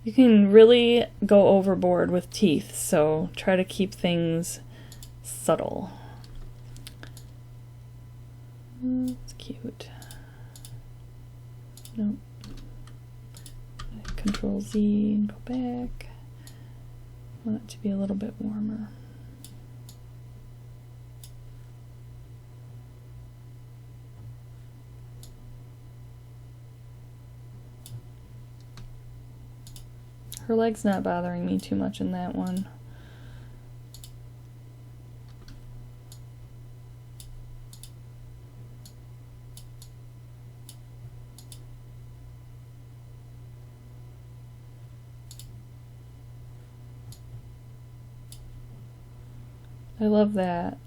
You can really go overboard with teeth, so try to keep things subtle. It's cute. Nope. Control Z and go back. I want it to be a little bit warmer. Her leg's not bothering me too much in that one. I love that.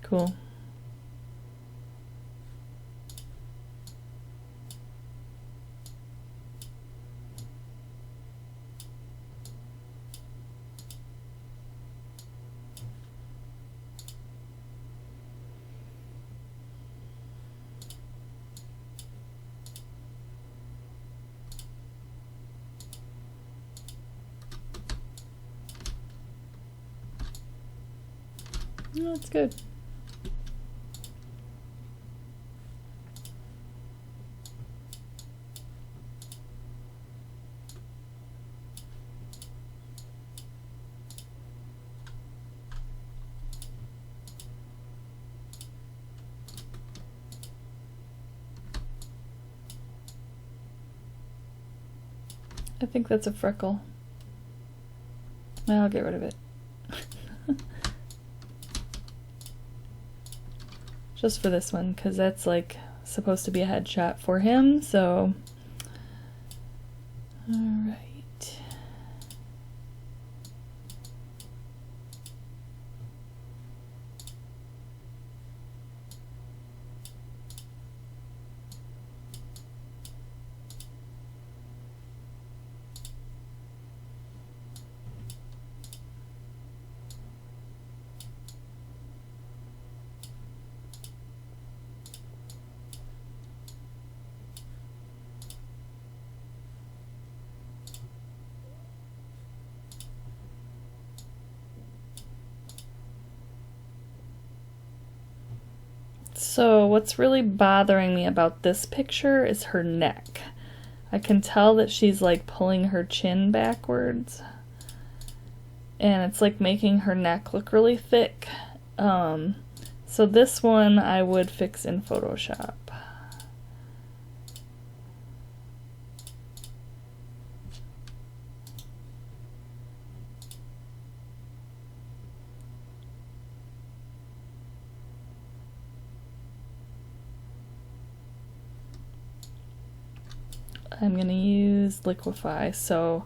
Cool. Oh, that's good. I think that's a freckle. I'll get rid of it. Just for this one, because that's like supposed to be a headshot for him, so All right. So what's really bothering me about this picture is her neck. I can tell that she's like pulling her chin backwards, and it's like making her neck look really thick. So this one I would fix in Photoshop. I'm going to use Liquify, so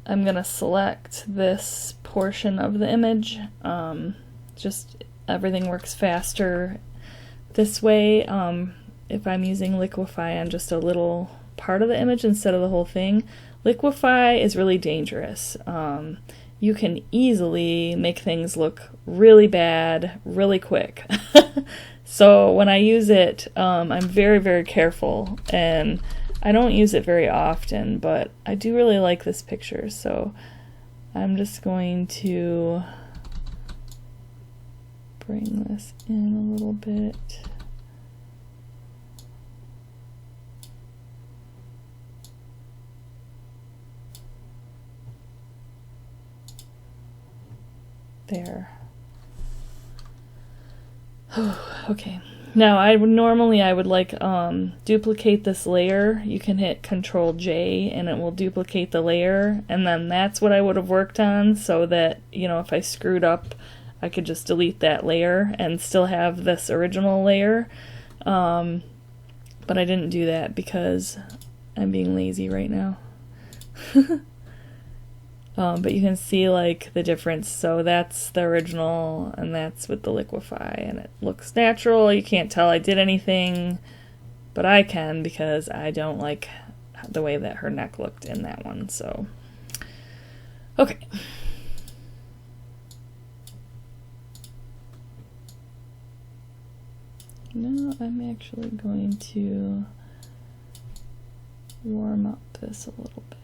I'm going to select this portion of the image. Just everything works faster this way if I'm using Liquify on just a little part of the image instead of the whole thing. Liquify is really dangerous. You can easily make things look really bad really quick. So when I use it, I'm very, very careful, and I don't use it very often, but I do really like this picture, so I'm just going to bring this in a little bit. There. Okay. Now I would like duplicate this layer. You can hit Control J and it will duplicate the layer, and then that's what I would have worked on, so that, you know, if I screwed up I could just delete that layer and still have this original layer. But I didn't do that because I'm being lazy right now. But you can see like the difference. So that's the original and that's with the Liquify, and it looks natural. You can't tell I did anything, but I can because I don't like the way that her neck looked in that one. So, okay. Now I'm actually going to warm up this a little bit.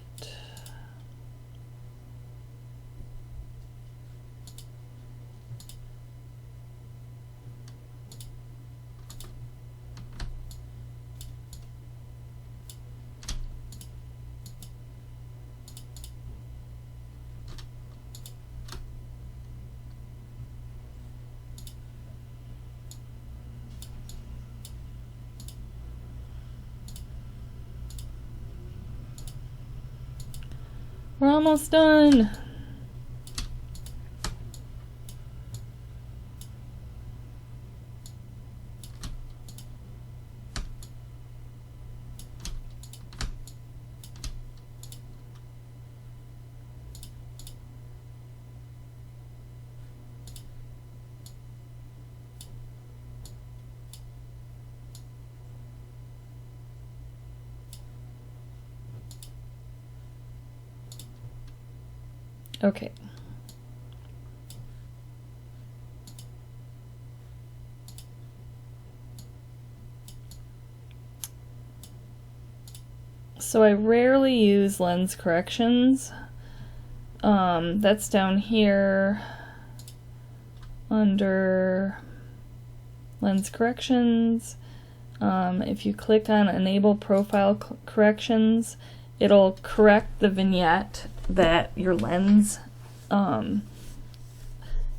We're almost done. Okay. So I rarely use lens corrections. That's down here under lens corrections. If you click on enable profile corrections, it'll correct the vignette that your lens,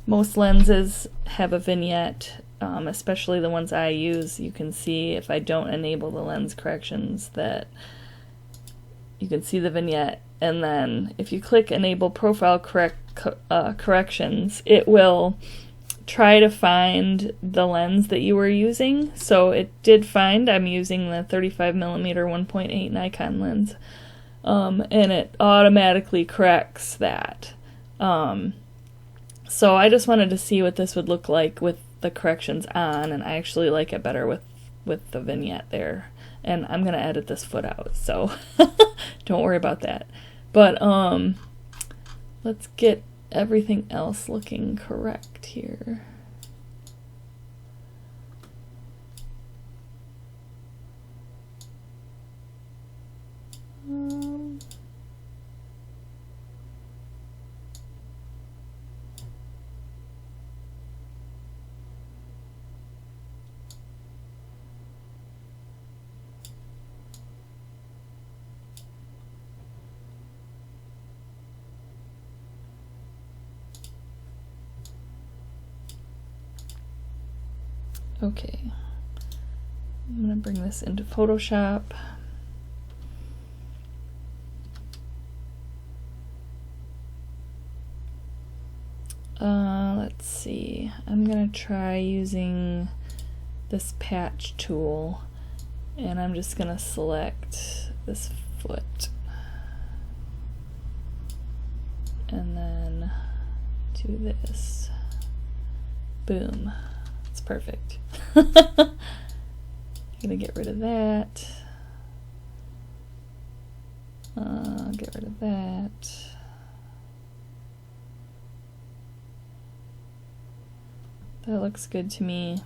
most lenses have a vignette, especially the ones I use. You can see if I don't enable the lens corrections that you can see the vignette, and then if you click enable profile corrections, it will try to find the lens that you were using. So it did find I'm using the 35mm 1.8 Nikon lens. and it automatically corrects that. So I just wanted to see what this would look like with the corrections on, and I actually like it better with the vignette there. And I'm gonna edit this foot out, so don't worry about that. But let's get everything else looking correct here. Okay, I'm gonna bring this into Photoshop. Let's see, I'm gonna try using this patch tool, and I'm just gonna select this foot and then do this. Boom. It's perfect. I'm gonna get rid of that. Get rid of that. That looks good to me.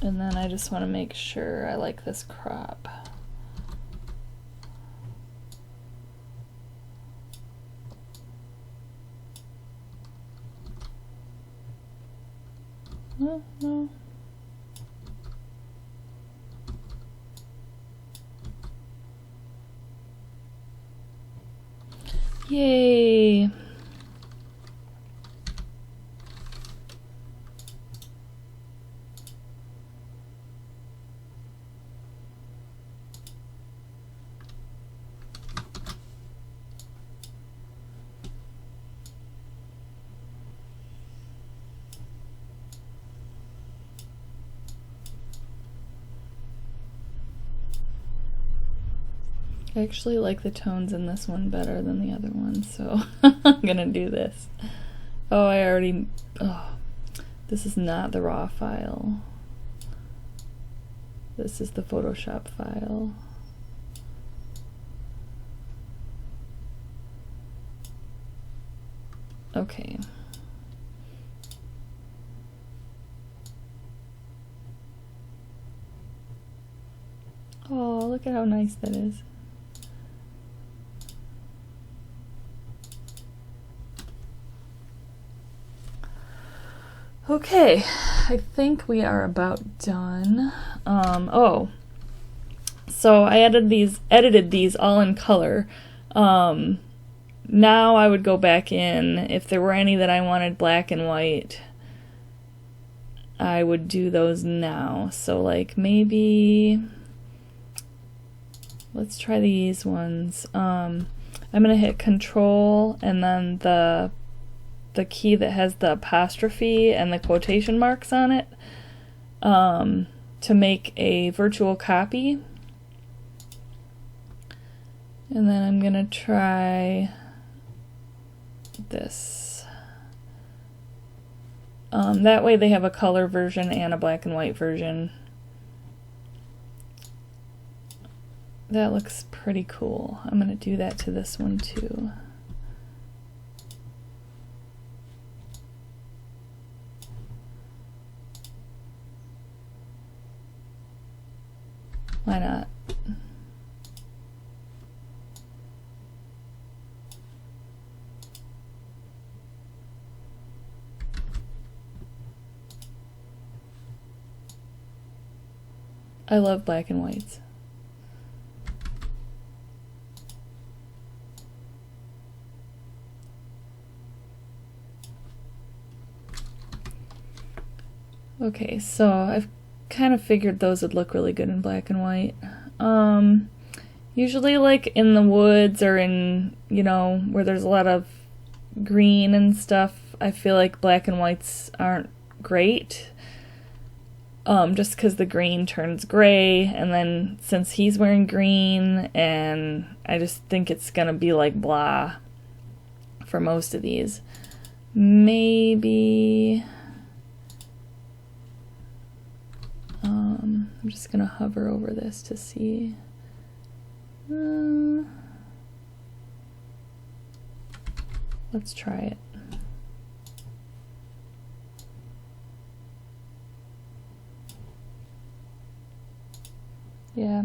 And then I just want to make sure I like this crop. No. Yay. I actually like the tones in this one better than the other one, so I'm gonna do this. This is not the raw file. This is the Photoshop file. Okay. Oh, look at how nice that is. Okay, I think we are about done. So I edited these all in color. Now I would go back in, if there were any that I wanted black and white, I would do those now. So like maybe, let's try these ones. I'm gonna hit Control and then the key that has the apostrophe and the quotation marks on it, to make a virtual copy. And then I'm gonna try this. That way they have a color version and a black and white version. That looks pretty cool. I'm gonna do that to this one too. Why not? I love black and whites. Okay, so I've kind of figured those would look really good in black and white. Usually like in the woods or in, you know, where there's a lot of green and stuff, I feel like black and whites aren't great. Just because the green turns gray, and then since he's wearing green, and I just think it's gonna be like blah for most of these. Maybe I'm just gonna hover over this to see. Let's try it. Yeah.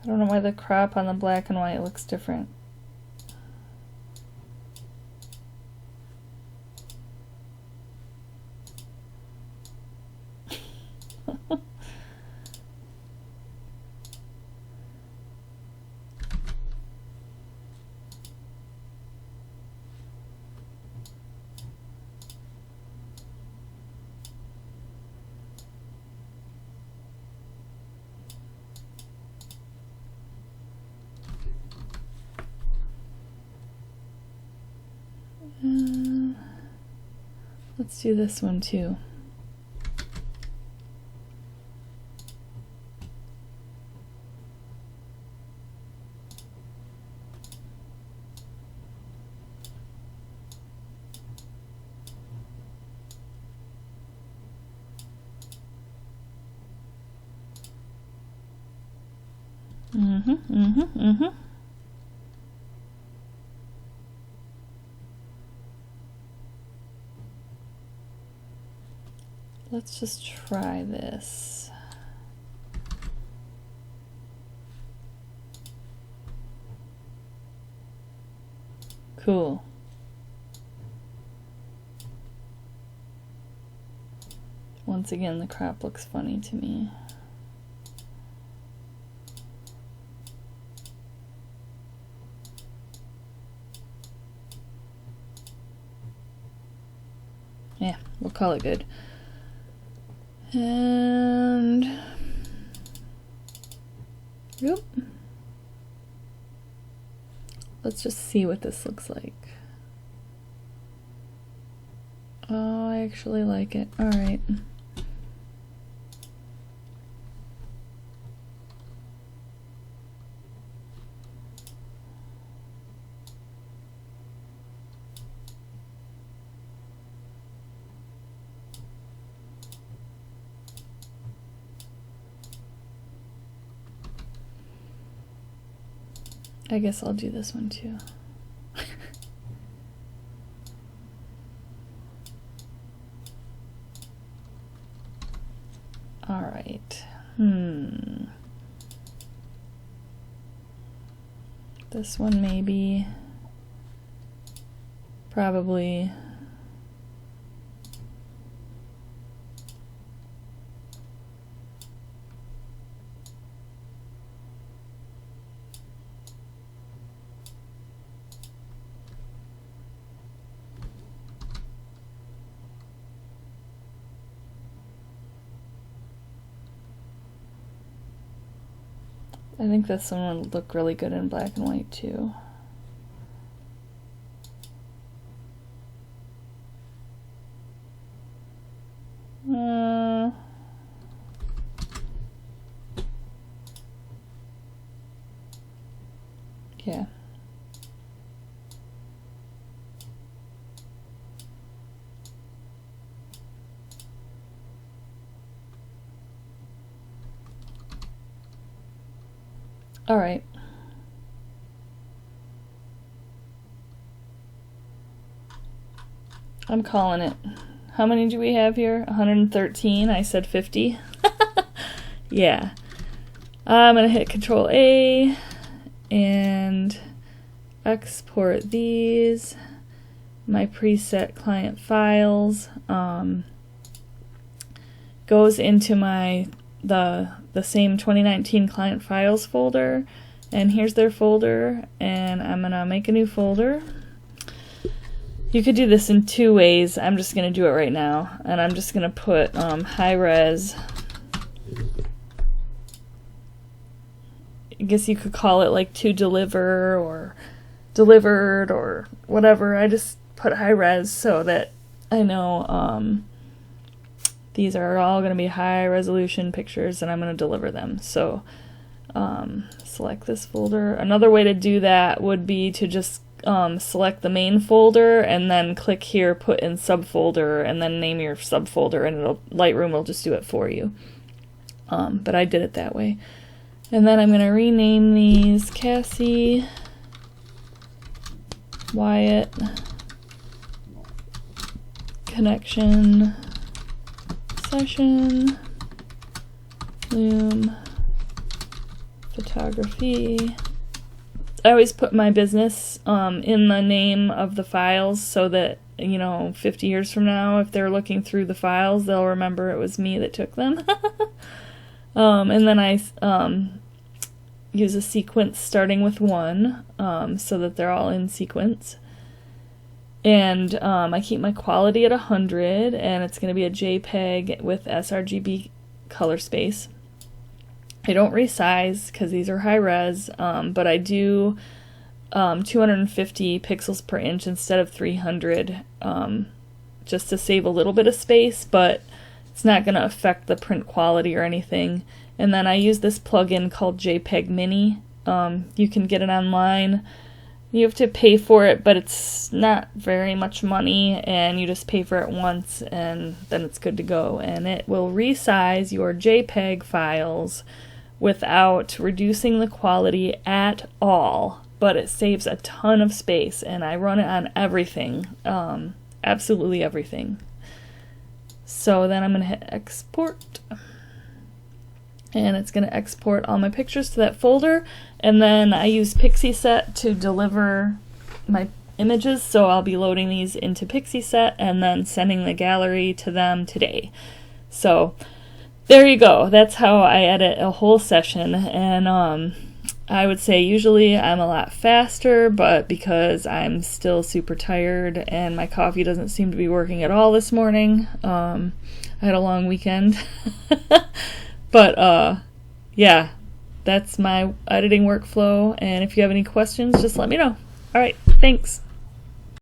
I don't know why the crop on the black and white looks different. Let's do this one too. Let's just try this. Cool. Once again, the crop looks funny to me. Yeah, we'll call it good. And yep. Let's just see what this looks like. Oh, I actually like it. All right. I guess I'll do this one too. All right. This one maybe. Probably. I think this one would look really good in black and white too. Yeah. All right. I'm calling it. How many do we have here? 113. I said 50. Yeah. I'm going to hit Control A and export these. My preset client files goes into my the same 2019 client files folder, and here's their folder, and I'm gonna make a new folder. You could do this in two ways. I'm just gonna do it right now, and I'm just gonna put high res I guess you could call it like to deliver or delivered or whatever. I just put high res so that I know these are all going to be high resolution pictures and I'm going to deliver them. So select this folder. Another way to do that would be to just select the main folder and then click here, put in subfolder, and then name your subfolder, and Lightroom will just do it for you. But I did it that way. And then I'm going to rename these Cassie, Wyatt, Connection, Session, Loom, Photography. I always put my business in the name of the files so that, 50 years from now, if they're looking through the files, they'll remember it was me that took them. And then I use a sequence starting with 1 so that they're all in sequence. And I keep my quality at 100, and it's going to be a JPEG with sRGB color space. I don't resize because these are high res, but I do 250 pixels per inch instead of 300 just to save a little bit of space, but it's not going to affect the print quality or anything. And then I use this plugin called JPEG Mini. You can get it online. You have to pay for it, but it's not very much money, and you just pay for it once, and then it's good to go. And it will resize your JPEG files without reducing the quality at all, but it saves a ton of space, and I run it on everything, absolutely everything. So then I'm going to hit export, and it's going to export all my pictures to that folder, and then I use Pixieset to deliver my images, so I'll be loading these into Pixieset and then sending the gallery to them today. So there you go. That's how I edit a whole session, and I would say usually I'm a lot faster, but because I'm still super tired and my coffee doesn't seem to be working at all this morning, I had a long weekend. But yeah, that's my editing workflow, and if you have any questions, just let me know. All right, thanks.